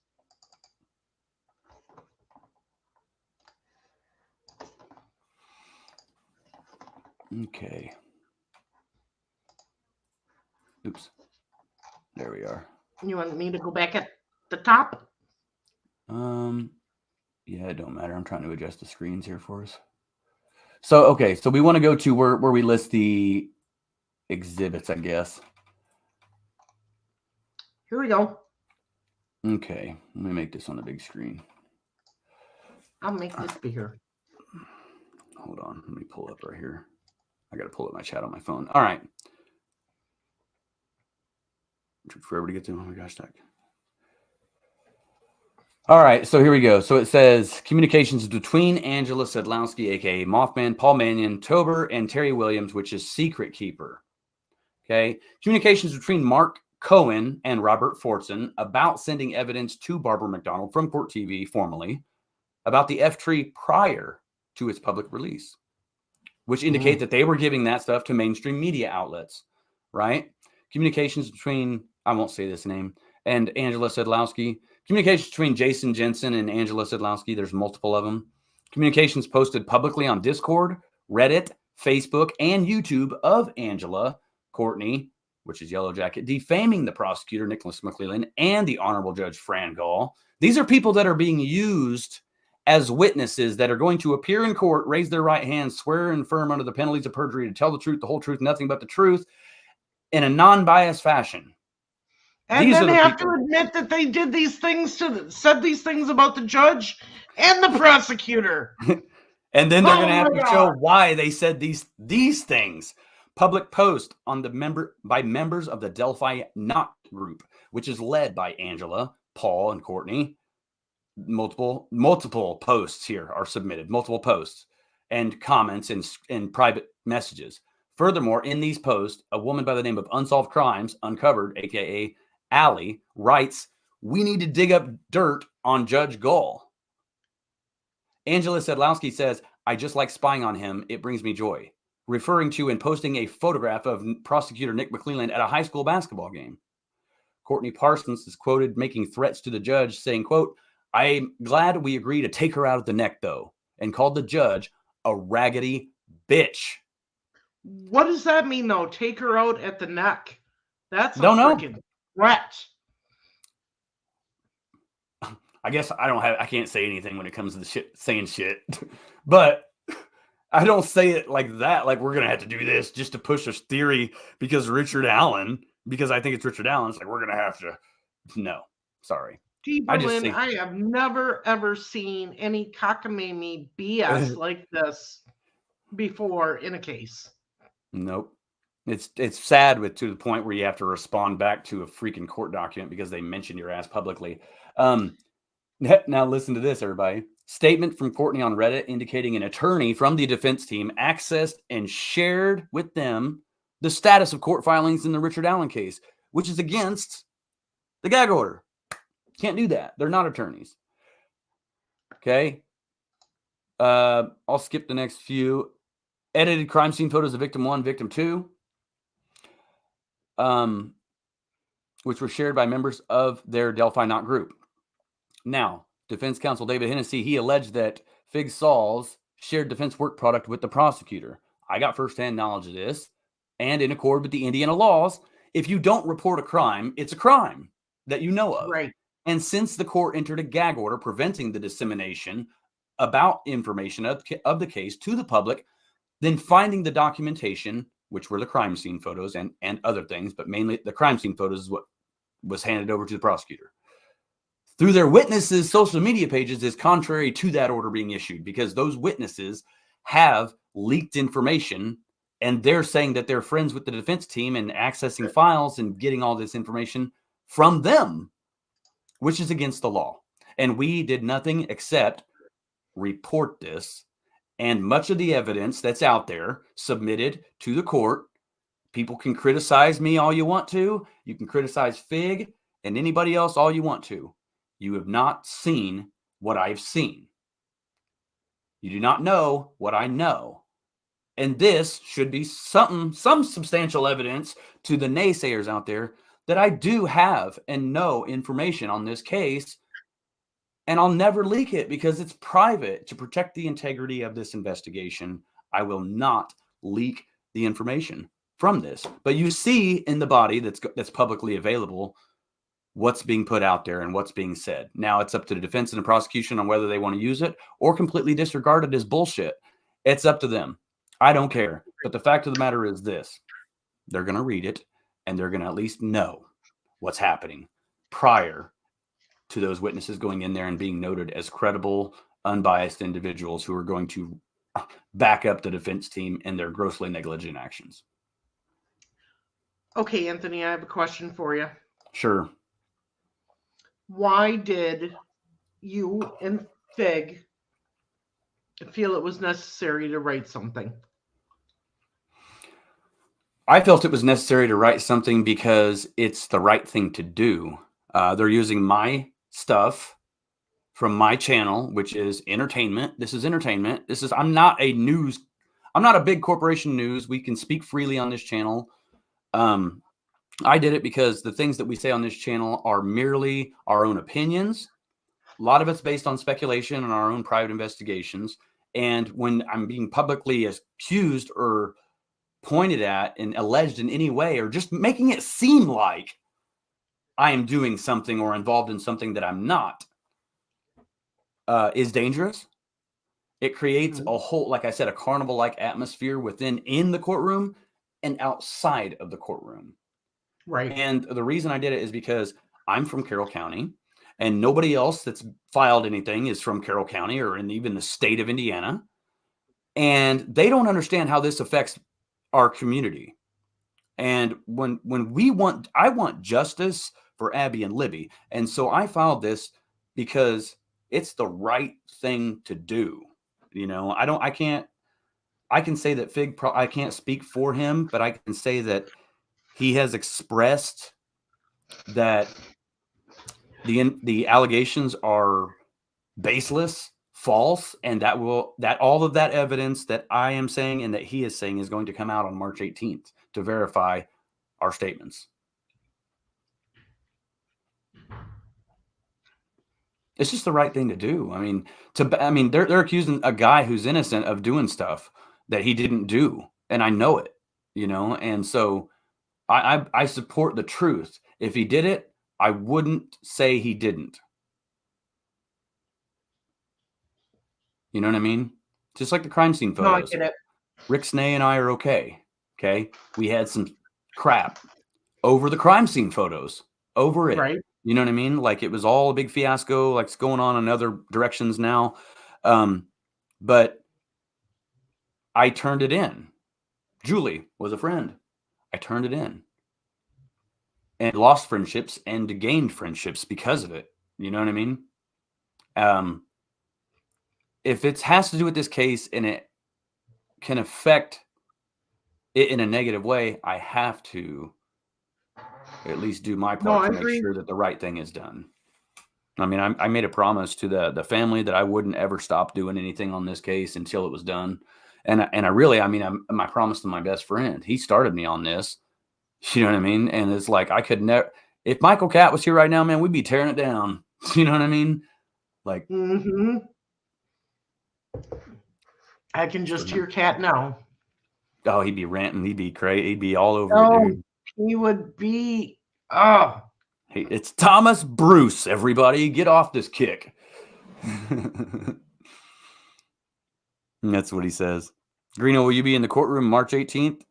Okay. Oops. There we are. You want me to go back at the top? Yeah, it don't matter. I'm trying to adjust the screens here for us. So, okay. So we want to go to where we list the exhibits, I guess. Here we go. Okay. Let me make this on the big screen. I'll make this bigger. Hold on. Let me pull up right here. I got to pull up my chat on my phone. All right. It took forever to get to. Oh my gosh, Doc. All right, so here we go. So it says communications between Angela Sedlowski, aka Mothman, Paul Mannion, Tober, and Terry Williams, which is Secret Keeper. Okay, communications between Mark Cohen and Robert Fortson about sending evidence to Barbara McDonald from Court TV formally about the F tree prior to its public release, which indicate that they were giving that stuff to mainstream media outlets, right? Communications between, I won't say this name, and Angela Sedlowski. Communications between Jason Jensen and Angela Sedlowski. There's multiple of them. Communications posted publicly on Discord, Reddit, Facebook, and YouTube of Angela Courtney, which is Yellow Jacket, defaming the prosecutor, Nicholas McClelland, and the Honorable Judge Fran Gall. These are people that are being used as witnesses that are going to appear in court, raise their right hand, swear and affirm under the penalties of perjury to tell the truth, the whole truth, nothing but the truth, in a non-biased fashion. And then have to admit that they did these things said these things about the judge and the prosecutor. And then they're going to have to show why they said these things. Public post on by members of the Delphi Knot group, which is led by Angela, Paul, and Courtney. Multiple posts here are submitted, multiple posts and comments and private messages. Furthermore, in these posts, a woman by the name of Unsolved Crimes Uncovered, aka Allie, writes, "We need to dig up dirt on Judge Gall." Angela Sedlowski says, "I just like spying on him. It brings me joy," referring to and posting a photograph of prosecutor Nick McClelland at a high school basketball game. Courtney Parsons is quoted making threats to the judge, saying, quote, "I'm glad we agreed to take her out of the neck, though," and called the judge a raggedy bitch. What does that mean, though? Take her out at the neck. That's a Don't know. freaking threat. I guess I can't say anything when it comes to the saying shit, but I don't say it like that. Like we're going to have to do this just to push this theory because I think it's Richard Allen. It's like, we're going to have to. No, sorry. I have never, ever seen any cockamamie BS like this before in a case. Nope. It's sad to the point where you have to respond back to a freaking court document because they mentioned your ass publicly. Now listen to this, everybody. Statement from Courtney on Reddit indicating an attorney from the defense team accessed and shared with them the status of court filings in the Richard Allen case, which is against the gag order. Can't do that. They're not attorneys. Okay. I'll skip the next few. Edited crime scene photos of victim 1, victim 2, which were shared by members of their Delphi Knot group. Now, defense counsel David Hennessy, he alleged that Fig Sauls shared defense work product with the prosecutor. I got firsthand knowledge of this, and in accord with the Indiana laws, if you don't report a crime, it's a crime that you know of. Right. And since the court entered a gag order preventing the dissemination about information of the case to the public, then finding the documentation, which were the crime scene photos and other things, but mainly the crime scene photos is what was handed over to the prosecutor, through their witnesses' social media pages is contrary to that order being issued, because those witnesses have leaked information and they're saying that they're friends with the defense team and accessing files and getting all this information from them, which is against the law. And we did nothing except report this. And much of the evidence that's out there submitted to the court. People can criticize me all you want to. You can criticize Fig and anybody else all you want to. You have not seen what I've seen. You do not know what I know. And this should be some substantial evidence to the naysayers out there that I do have and know information on this case. And I'll never leak it because it's private. To protect the integrity of this investigation, I will not leak the information from this. But you see in the body that's publicly available what's being put out there and what's being said. Now it's up to the defense and the prosecution on whether they want to use it or completely disregard it as bullshit. It's up to them. I don't care. But the fact of the matter is this: they're going to read it and they're going to at least know what's happening prior to those witnesses going in there and being noted as credible, unbiased individuals who are going to back up the defense team in their grossly negligent actions. Okay, Anthony, I have a question for you. Sure. Why did you and Fig feel it was necessary to write something? I felt it was necessary to write something because it's the right thing to do. They're using my stuff from my channel, which is entertainment. This is entertainment. I'm not a big corporation news. We can speak freely on this channel. I did it because the things that we say on this channel are merely our own opinions. A lot of it's based on speculation and our own private investigations. And when I'm being publicly accused or pointed at and alleged in any way, or just making it seem like I am doing something or involved in something that I'm not, is dangerous. It creates a whole, like I said, a carnival-like atmosphere in the courtroom and outside of the courtroom. Right. And the reason I did it is because I'm from Carroll County, and nobody else that's filed anything is from Carroll County or in even the state of Indiana. And they don't understand how this affects our community. And I want justice for Abby and Libby. And so I filed this because it's the right thing to do. You know, I can say that Fig, I can't speak for him, but I can say that he has expressed that the allegations are baseless, false, and that all of that evidence that I am saying and that he is saying is going to come out on March 18th to verify our statements. It's just the right thing to do. I mean, they're accusing a guy who's innocent of doing stuff that he didn't do, and I know it, you know. And so I support the truth. If he did it, I wouldn't say he didn't. You know what I mean? Just like the crime scene photos. No, I get it. Rick Snay and I are okay. Okay, we had some crap over the crime scene photos. Over it. Right. You know what I mean? Like it was all a big fiasco, like it's going on in other directions now. But I turned it in. Julie was a friend. I turned it in. And lost friendships and gained friendships because of it. You know what I mean? If it has to do with this case and it can affect it in a negative way, I have to at least do my part to make sure that the right thing is done. I mean, I made a promise to the family that I wouldn't ever stop doing anything on this case until it was done. And I really, I mean, my promise to my best friend, he started me on this. You know what I mean? And it's like, I could never, if Michael Catt was here right now, man, we'd be tearing it down. You know what I mean? Like, I can just hear Cat now. oh, he'd be ranting. He'd be crazy. He'd be all over Oh, it, dude. he would be, oh. Hey, it's Thomas Bruce, everybody. Get off this kick. That's what he says. Greeno, will you be in the courtroom March 18th?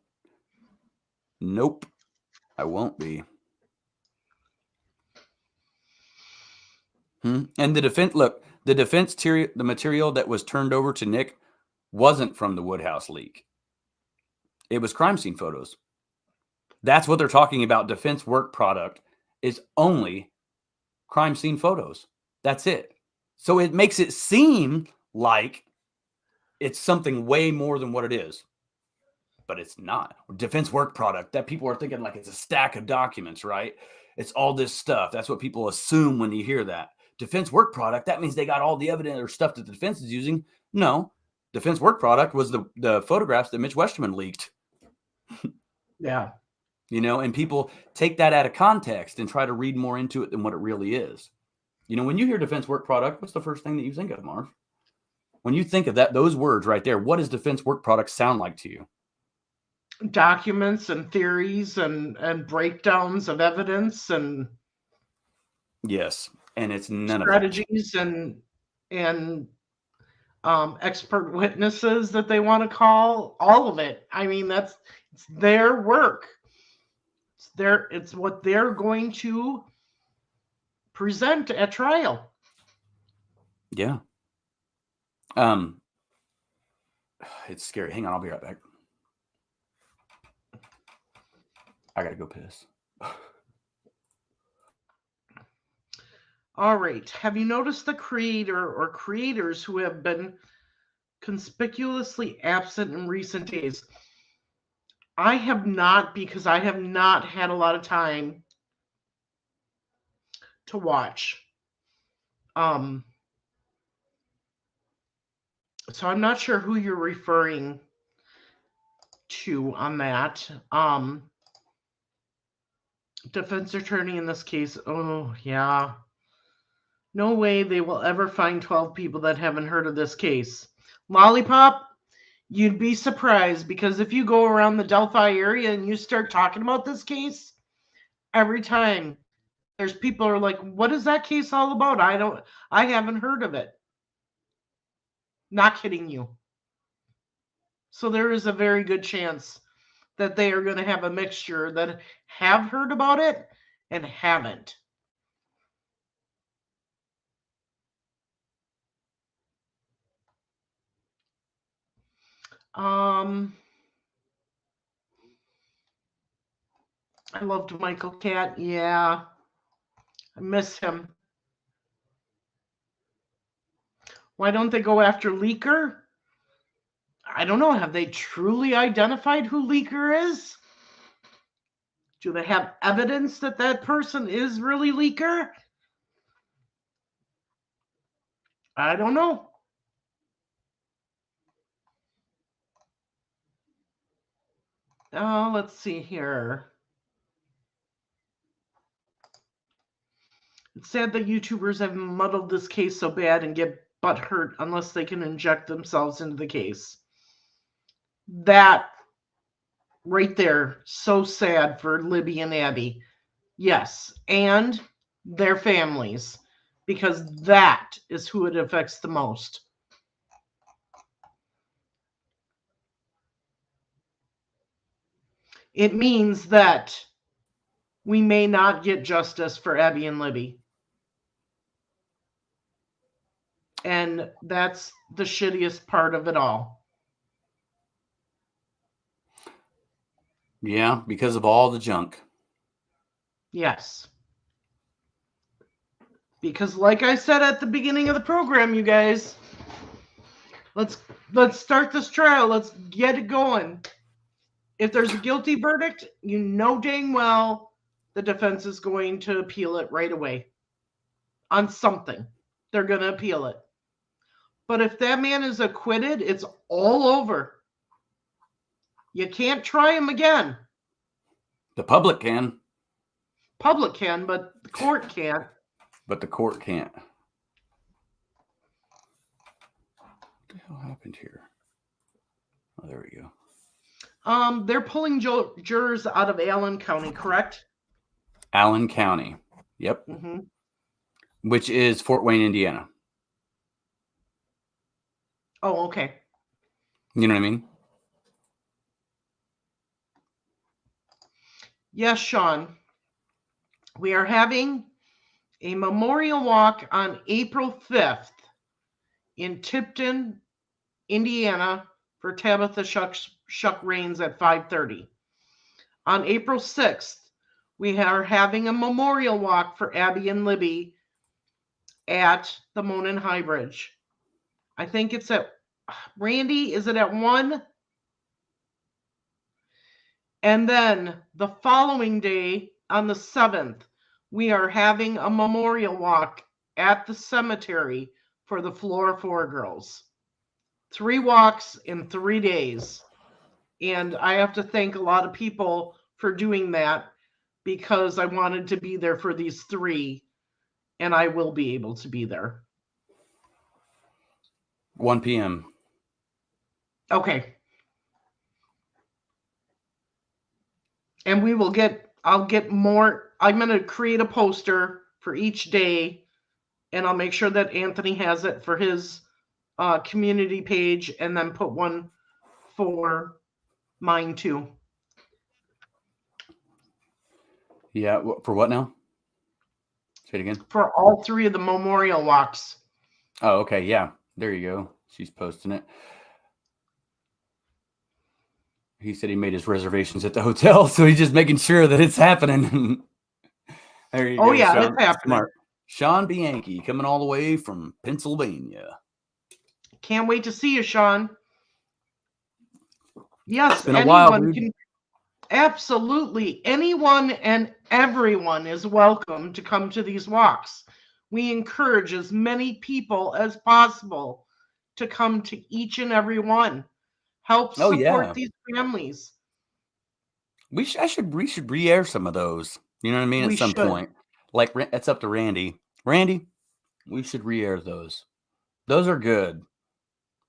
Nope, I won't be. And the defense, look, the material that was turned over to Nick wasn't from the Woodhouse leak. It was crime scene photos. That's what they're talking about. Defense work product is only crime scene photos. That's it. So it makes it seem like it's something way more than what it is. But it's not. Defense work product, that people are thinking like it's a stack of documents, right? It's all this stuff. That's what people assume when you hear that. Defense work product, that means they got all the evidence or stuff that the defense is using. No. Defense work product was the photographs that Mitch Westerman leaked. Yeah. You know, and people take that out of context and try to read more into it than what it really is. You know, when you hear defense work product, what's the first thing that you think of, Marv? When you think of that, those words right there, what does defense work product sound like to you? Documents and theories and breakdowns of evidence and yes, and it's none strategies of that. and expert witnesses that they want to call, all of it. I mean, it's their work. It's what they're going to present at trial. Yeah. It's scary. Hang on, I'll be right back. I gotta go piss. All right. Have you noticed the creator or creators who have been conspicuously absent in recent days? I have not, because I have not had a lot of time to watch. So I'm not sure who you're referring to on that. Defense attorney in this case. Oh, yeah. No way they will ever find 12 people that haven't heard of this case. Lollipop, you'd be surprised, because if you go around the Delphi area and you start talking about this case, every time there's people who are like, what is that case all about? I haven't heard of it. Not kidding you. So there is a very good chance that they are going to have a mixture that have heard about it and haven't. I loved Michael Catt. Yeah. I miss him. Why don't they go after Leaker? I don't know. Have they truly identified who Leaker is? Do they have evidence that that person is really Leaker? I don't know. Oh, let's see here. It's sad that YouTubers have muddled this case so bad and get butthurt unless they can inject themselves into the case. That right there, so sad for Libby and Abby. Yes, and their families, because that is who it affects the most. It means that we may not get justice for Abby and Libby. And that's the shittiest part of it all. Yeah, because of all the junk. Yes. Because like I said at the beginning of the program, you guys, let's start this trial. Let's get it going. If there's a guilty verdict, you know dang well the defense is going to appeal it right away. on something. They're going to appeal it. But if that man is acquitted, it's all over. You can't try him again. The public can. Public can, but the court can't. But the court can't. What the hell happened here? Oh, there we go. They're pulling jurors out of Allen County, correct? Allen County. Yep. Mm-hmm. Which is Fort Wayne, Indiana. Oh, okay. You know what I mean? Yes, Sean. We are having a memorial walk on April 5th in Tipton, Indiana for Tabitha Shuck Rains at 5:30. On April 6th, we are having a memorial walk for Abby and Libby at the Monon High Bridge. I think it's at, Randy, is it at 1? And then the following day, on the 7th, we are having a memorial walk at the cemetery for the Floor 4 girls. 3 walks in 3 days. And I have to thank a lot of people for doing that because I wanted to be there for these 3, and I will be able to be there. 1 p.m. Okay. And I'll get more. I'm going to create a poster for each day, and I'll make sure that Anthony has it for his community page, and then put one for mine too. Yeah. For what now? Say it again. For all 3 of the memorial walks. Oh, okay. Yeah. There you go. She's posting it. He said he made his reservations at the hotel, so he's just making sure that it's happening. There you go. Oh, yeah, Sean. it's happening. Smart. Sean Bianchi coming all the way from Pennsylvania. Can't wait to see you, Sean. Yes, It's been a while, anyone dude. can. Absolutely. Anyone and everyone is welcome to come to these walks. We encourage as many people as possible to come to each and every one. Help Oh, support yeah. these families. We should re-air some of those. You know what I mean? We At some should. point. Like, it's up to Randy. Randy, we should re-air those. Those are good.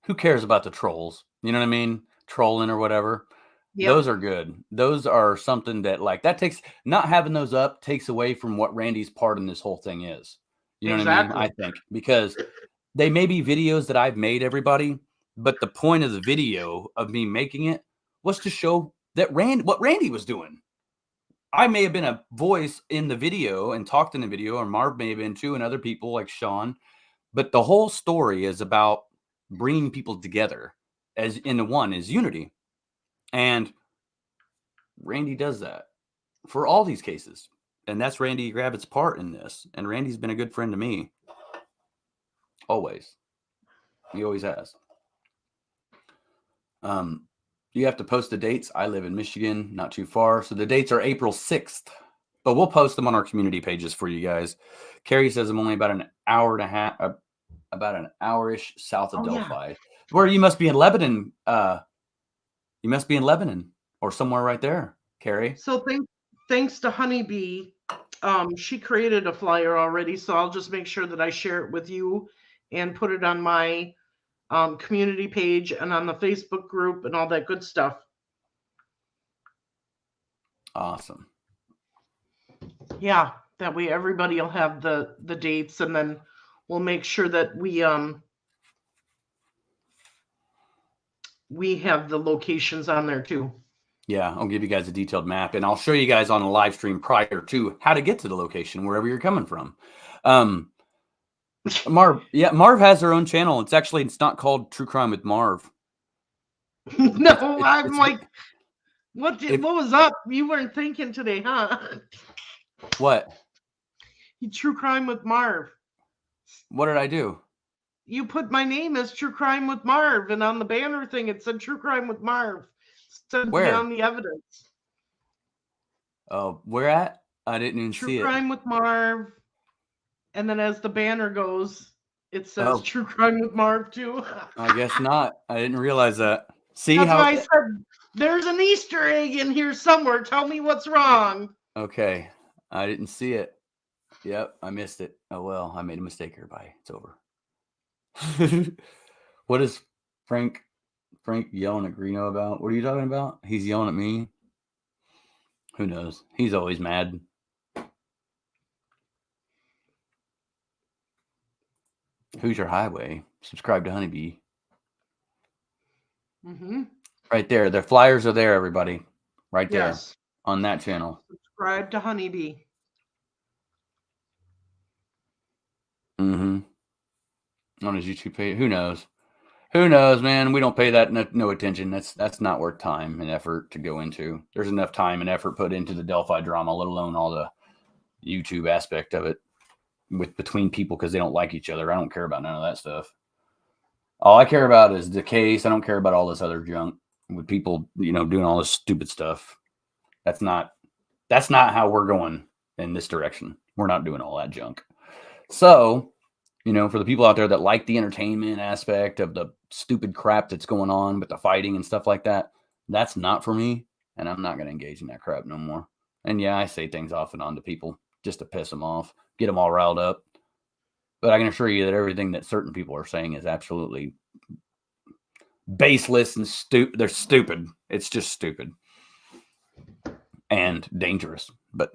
Who cares about the trolls? You know what I mean? Trolling or whatever. Yep. Those are good. Those are something that, like, that takes, not having those up takes away from what Randy's part in this whole thing is. You know what I mean? I think. Because they may be videos that I've made, everybody, but the point of the video of me making it was to show that what Randy was doing. I may have been a voice in the video and talked in the video, or Marv may have been too, and other people like Sean. But the whole story is about bringing people together as into one, is unity. And Randy does that for all these cases. And that's Randy Gravitt's part in this. And Randy's been a good friend to me. Always. He always has. You have to post the dates. I live in Michigan, not too far. So the dates are April 6th. But we'll post them on our community pages for you guys. Carrie says I'm only about an hour and a half, about an hour-ish south of Delphi. Yeah. Where you must be in Lebanon. You must be in Lebanon or somewhere right there, Carrie. So thanks to Honeybee, she created a flyer already. So I'll just make sure that I share it with you and put it on my community page and on the Facebook group and all that good stuff. Awesome. Yeah, that way everybody will have the dates, and then we'll make sure that we have the locations on there too. Yeah, I'll give you guys a detailed map, and I'll show you guys on a live stream prior to how to get to the location wherever you're coming from. Marv has her own channel. It's not called True Crime with Marv. No, I'm like, what was up? You weren't thinking today, huh? What? True Crime with Marv. What did I do? You put my name as True Crime with Marv, and on the banner thing it said True Crime with Marv. Where? On the evidence. Oh, where at? I didn't even see it. True Crime with Marv. And then as the banner goes, it says Oh. True Crime with Marv too. I guess not. I didn't realize that. See That's how? why I said there's an Easter egg in here somewhere. Tell me what's wrong. Okay, I didn't see it. Yep, I missed it. Oh well, I made a mistake here. Bye. It's over. What is Frank yelling at Greeno about? What are you talking about? He's yelling at me. Who knows? He's always mad. Who's your highway? Subscribe to Honeybee. Mm-hmm. Right there. The flyers are there, everybody. Right there. Yes. On that channel. Subscribe to Honeybee. Mm-hmm. On his YouTube page. Who knows? Who knows, man? We don't pay that no attention. That's not worth time and effort to go into. There's enough time and effort put into the Delphi drama, let alone all the YouTube aspect of it between people because they don't like each other. I don't care about none of that stuff. All I care about is the case. I don't care about all this other junk with people, doing all this stupid stuff. That's not how we're going in this direction. We're not doing all that junk. So, for the people out there that like the entertainment aspect of the stupid crap that's going on with the fighting and stuff like that, that's not for me. And I'm not going to engage in that crap no more. And yeah, I say things off and on to people just to piss them off, get them all riled up. But I can assure you that everything that certain people are saying is absolutely baseless and stupid. They're stupid. It's just stupid and dangerous. But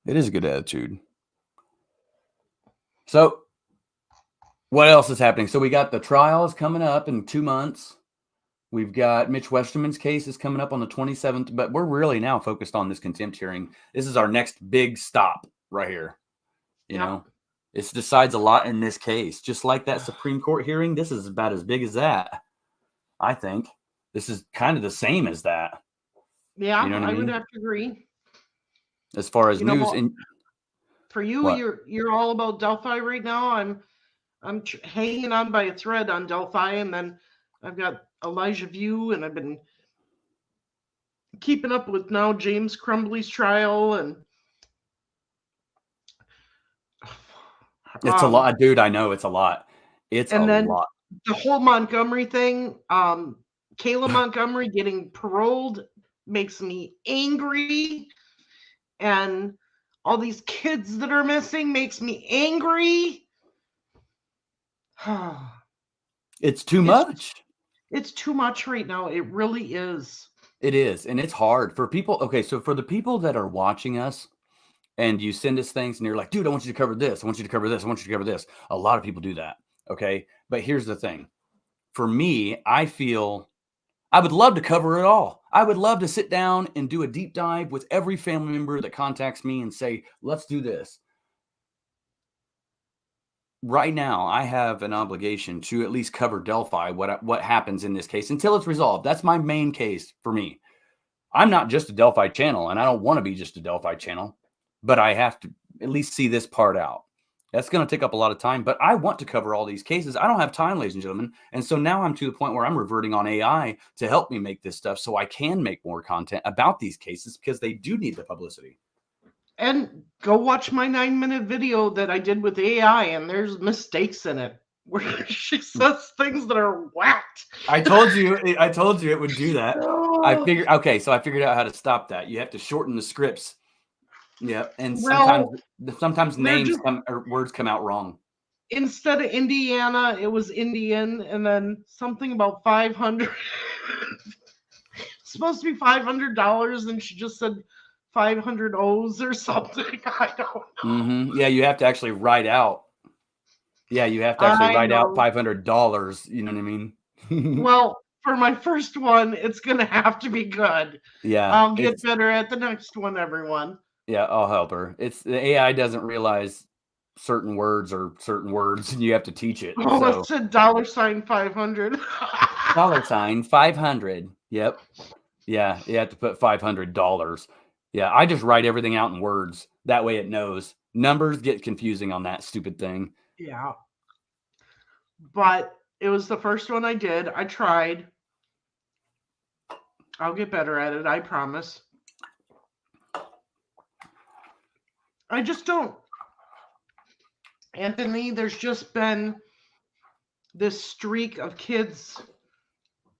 it is a good attitude. So what else is happening? So we got the trials coming up in 2 months. We've got Mitch Westerman's case is coming up on the 27th, but we're really now focused on this contempt hearing. This is our next big stop right here. You know, this decides a lot in this case. Just like that Supreme Court hearing, this is about as big as that. I think this is kind of the same as that. Yeah, you know what I I mean? would have to agree. As far as news, for you, what? you're all about Delphi right now. I'm hanging on by a thread on Delphi, and then I've got Elijah View, and I've been keeping up with now James Crumbly's trial, and It's a lot, dude. I know it's a lot. It's a lot. The whole Montgomery thing, Kayla Montgomery getting paroled makes me angry, and all these kids that are missing makes me angry. It's too much. It's too much right now. It really is. It is, and it's hard for people. Okay, so for the people that are watching us, and you send us things, and you're like, dude, I want you to cover this. I want you to cover this. I want you to cover this. A lot of people do that. Okay, but here's the thing. For me, I feel I would love to cover it all. I would love to sit down and do a deep dive with every family member that contacts me and say, let's do this. Right now, I have an obligation to at least cover Delphi, what happens in this case until it's resolved. That's my main case for me. I'm not just a Delphi channel, and I don't want to be just a Delphi channel, but I have to at least see this part out. That's going to take up a lot of time, but I want to cover all these cases. I don't have time, ladies and gentlemen. And so now I'm to the point where I'm reverting on AI to help me make this stuff so I can make more content about these cases because they do need the publicity. And go watch my 9-minute video that I did with AI, and there's mistakes in it where she says things that are whacked. I told you it would do that. I figured out how to stop that. You have to shorten the scripts. Yeah, and sometimes names or words come out wrong. Instead of Indiana, it was Indian, and then something about 500. It's supposed to be $500, and she just said 500 O's or something. I don't know. Mm-hmm. Yeah, you have to actually write out. Yeah, you have to actually write out $500. You know what I mean? Well, for my first one, it's gonna have to be good. Yeah, I'll get better at the next one, everyone. Yeah, I'll help her. It's the AI doesn't realize certain words, and you have to teach it. Oh, so. It said $500. $500. Yep. Yeah, you have to put $500. Yeah, I just write everything out in words. That way it knows. Numbers get confusing on that stupid thing. Yeah. But it was the first one I did. I tried. I'll get better at it, I promise. I just don't. Anthony, there's just been this streak of kids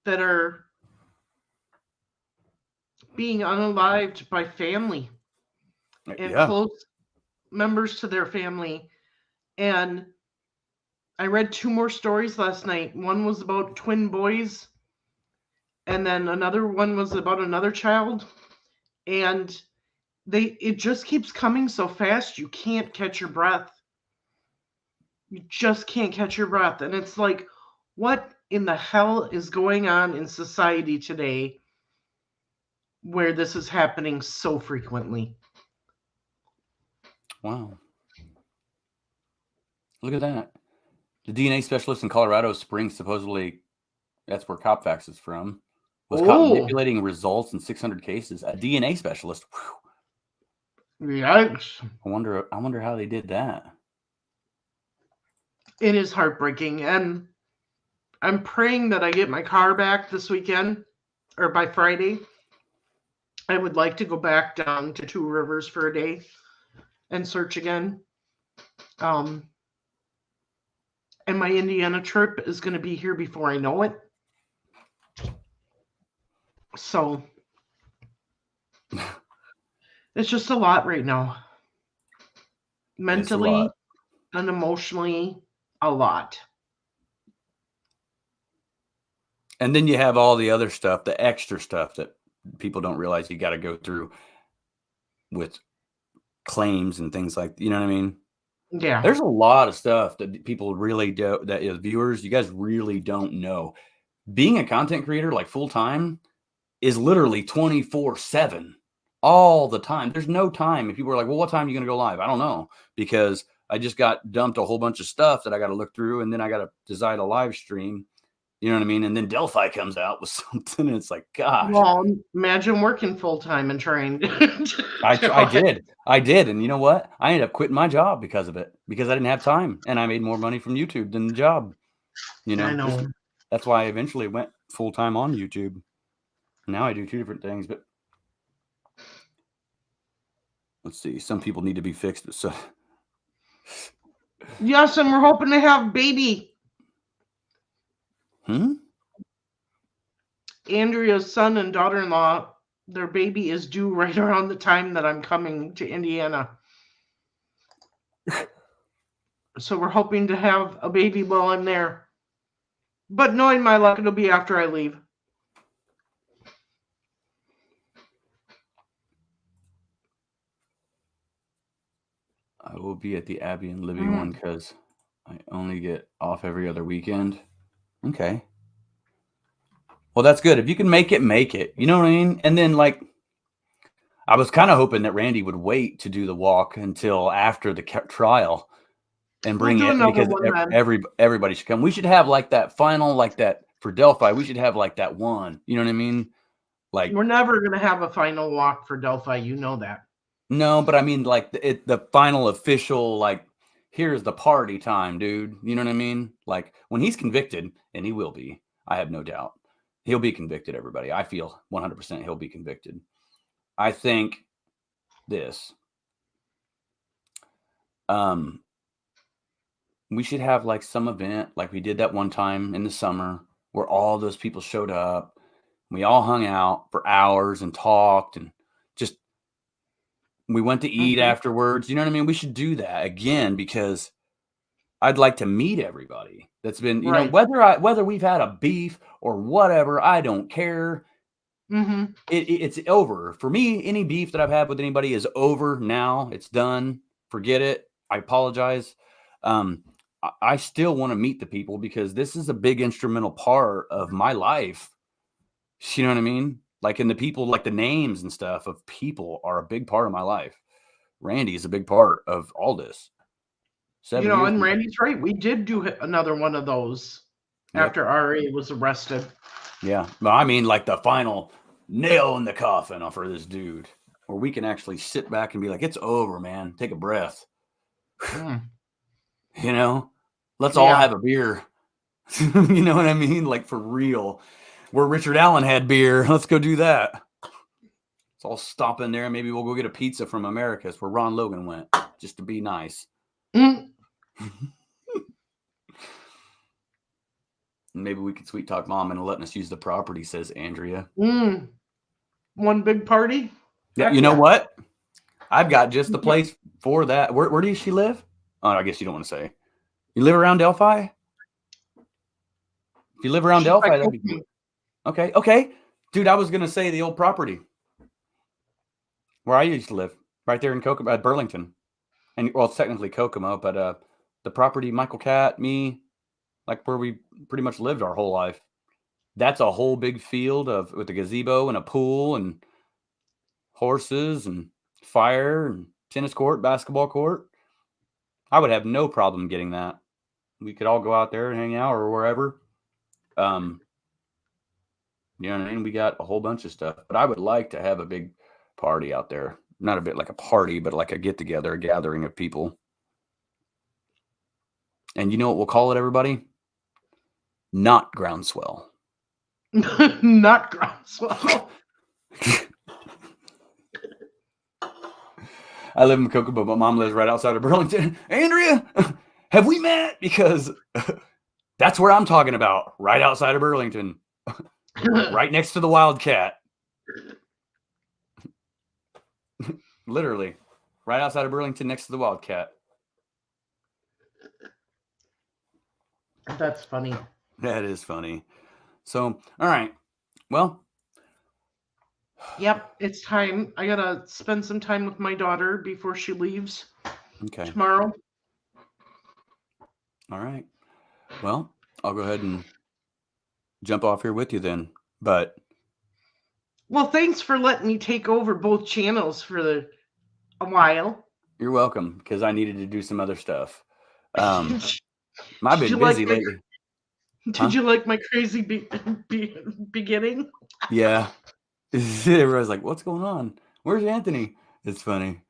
that are being unalived by family and close members to their family. And I read 2 more stories last night. One was about twin boys, and then another one was about another child. And it just keeps coming so fast, you can't catch your breath. You just can't catch your breath. And it's like, what in the hell is going on in society today where this is happening so frequently? Wow. Look at that. The DNA specialist in Colorado Springs, supposedly, that's where CopFax is from, was caught manipulating results in 600 cases. A DNA specialist. Whew. Yikes. I wonder how they did that. It is heartbreaking. And I'm praying that I get my car back this weekend or by Friday. I would like to go back down to Two Rivers for a day and search again. And my Indiana trip is going to be here before I know it. So it's just a lot right now. Mentally and emotionally, a lot. And then you have all the other stuff, the extra stuff that people don't realize you got to go through with claims and things like, you know what I mean? Yeah. There's a lot of stuff that people really do, that as viewers, you guys really don't know. Being a content creator, like full time, is literally 24/7 all the time. There's no time. If people are like, well, what time are you going to go live? I don't know, because I just got dumped a whole bunch of stuff that I got to look through, and then I got to design a live stream. You know what I mean? And then Delphi comes out with something, and it's like, gosh. Well, imagine working full time and trying. I did. And you know what? I ended up quitting my job because of it, because I didn't have time, and I made more money from YouTube than the job. You know, I know. That's why I eventually went full time on YouTube. Now I do 2 different things, but let's see. Some people need to be fixed. So Yes, and we're hoping to have baby. Andrea's son and daughter-in-law, their baby is due right around the time that I'm coming to Indiana. So we're hoping to have a baby while I'm there. But knowing my luck, it'll be after I leave. I will be at the Abby and Libby one because I only get off every other weekend. Okay. Well, that's good. If you can make it, make it. You know what I mean? And then, like, I was kind of hoping that Randy would wait to do the walk until after the trial and bring it, because everybody should come. We should have like that final, like that for Delphi. We should have like that one. You know what I mean? Like, we're never going to have a final walk for Delphi. You know that. No, but I mean, like the final official, like, here's the party time, dude. You know what I mean? Like, when he's convicted, and he will be, I have no doubt. He'll be convicted, everybody. I feel 100% he'll be convicted. I think this. We should have like some event like we did that one time in the summer where all those people showed up. We all hung out for hours and talked, and just we went to eat afterwards. You know what I mean? We should do that again, because I'd like to meet everybody that's been, you know, whether we've had a beef or whatever, I don't care. It's over. For me, any beef that I've had with anybody is over now. It's done. Forget it. I apologize. I still want to meet the people, because this is a big instrumental part of my life. You know what I mean? Like, and the people, like the names and stuff of people are a big part of my life. Randy is a big part of all this. You know, and Randy's right. We did do another one of those after RA was arrested. Yeah. But I mean, like the final nail in the coffin for this dude, where we can actually sit back and be like, it's over, man. Take a breath. You know, let's all have a beer. You know what I mean? Like, for real. Where Richard Allen had beer, let's go do that. Let's all stop in there, and maybe we'll go get a pizza from America's, where Ron Logan went, just to be nice. Maybe we could sweet talk mom into letting us use the property, says Andrea. One big party. Yeah, Heck you know yeah. what? I've got just the place for that. Where does she live? Oh, I guess you don't want to say. You live around Delphi? If you live around She's by Delphi, that'd be good. Okay, okay. Dude, I was going to say the old property where I used to live, right there in Kokomo, Burlington. And, well, it's technically Kokomo, but the property, Michael Cat, me, like where we pretty much lived our whole life. That's a whole big field with a gazebo and a pool and horses and fire and tennis court, basketball court. I would have no problem getting that. We could all go out there and hang out or wherever. You know what I mean? We got a whole bunch of stuff, but I would like to have a big party out there. Not a bit like a party, but like a get together, a gathering of people. And you know what we'll call it, everybody? Not groundswell. Not groundswell. I live in Kokomo, but mom lives right outside of Burlington. Andrea, have we met? Because that's where I'm talking about, right outside of Burlington, right next to the Wildcat. Literally, right outside of Burlington, next to the Wildcat. That's funny. That is funny. So, all right. Well, yep, it's time. I gotta spend some time with my daughter before she leaves tomorrow. All right. Well, I'll go ahead and jump off here with you then. But well, thanks for letting me take over both channels for a while. You're welcome, because I needed to do some other stuff. I've been busy lately. Did you like my crazy beginning? Yeah. Everybody's like, what's going on? Where's Anthony? It's funny.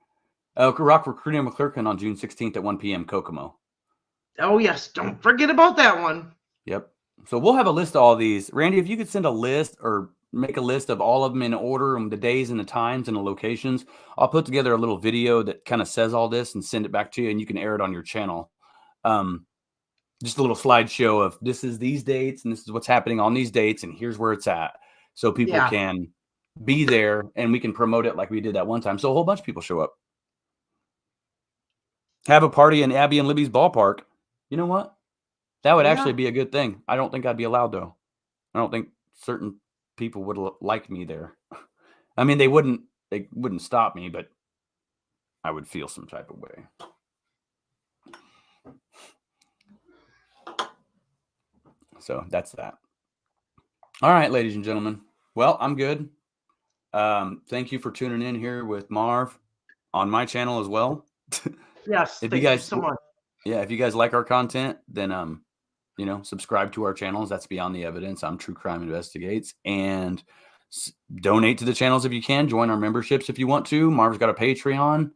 Rock Recruiting McClurkin on June 16th at 1 p.m. Kokomo. Oh, yes. Don't forget about that one. Yep. So we'll have a list of all these. Randy, if you could send a list or make a list of all of them in order and the days and the times and the locations, I'll put together a little video that kind of says all this and send it back to you, and you can air it on your channel. Just a little slideshow of this is these dates and this is what's happening on these dates and here's where it's at. So people can be there and we can promote it like we did that one time. So a whole bunch of people show up. Have a party in Abby and Libby's ballpark. You know what? That would actually be a good thing. I don't think I'd be allowed, though. I don't think certain people would like me there. I mean, they wouldn't stop me, but I would feel some type of way. So that's that. All right, ladies and gentlemen. Well, I'm good. Thank you for tuning in here with Marv on my channel as well. Yes, thank you so much. Yeah, if you guys like our content, then subscribe to our channels. That's Beyond the Evidence. I'm True Crime Investigates. And donate to the channels if you can. Join our memberships if you want to. Marv's got a Patreon.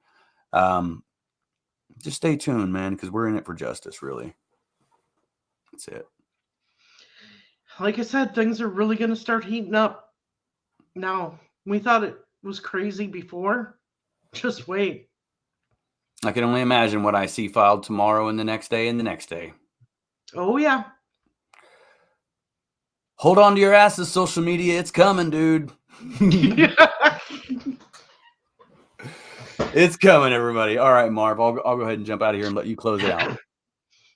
Just stay tuned, man, because we're in it for justice, really. That's it. Like I said, things are really going to start heating up now. We thought it was crazy before. Just wait. I can only imagine what I see filed tomorrow and the next day and the next day. Oh, yeah. Hold on to your asses, social media. It's coming, dude. It's coming, everybody. All right, Marv. I'll go ahead and jump out of here and let you close it out.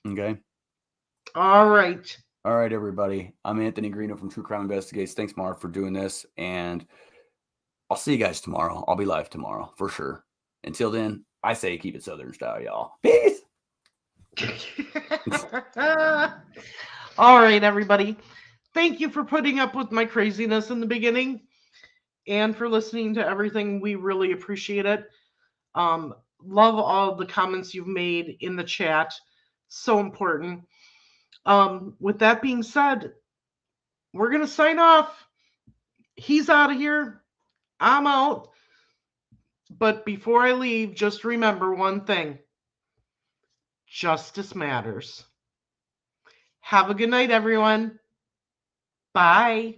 Okay? All right. All right, everybody. I'm Anthony Greeno from True Crime Investigates. Thanks, Marv, for doing this. And I'll see you guys tomorrow. I'll be live tomorrow, for sure. Until then, I say keep it Southern style, y'all. Peace. All right, everybody. Thank you for putting up with my craziness in the beginning and for listening to everything. We really appreciate it. Love all the comments you've made in the chat. So important. With that being said, we're going to sign off. He's out of here. I'm out. But before I leave, just remember one thing. Justice matters. Have a good night, everyone. Bye.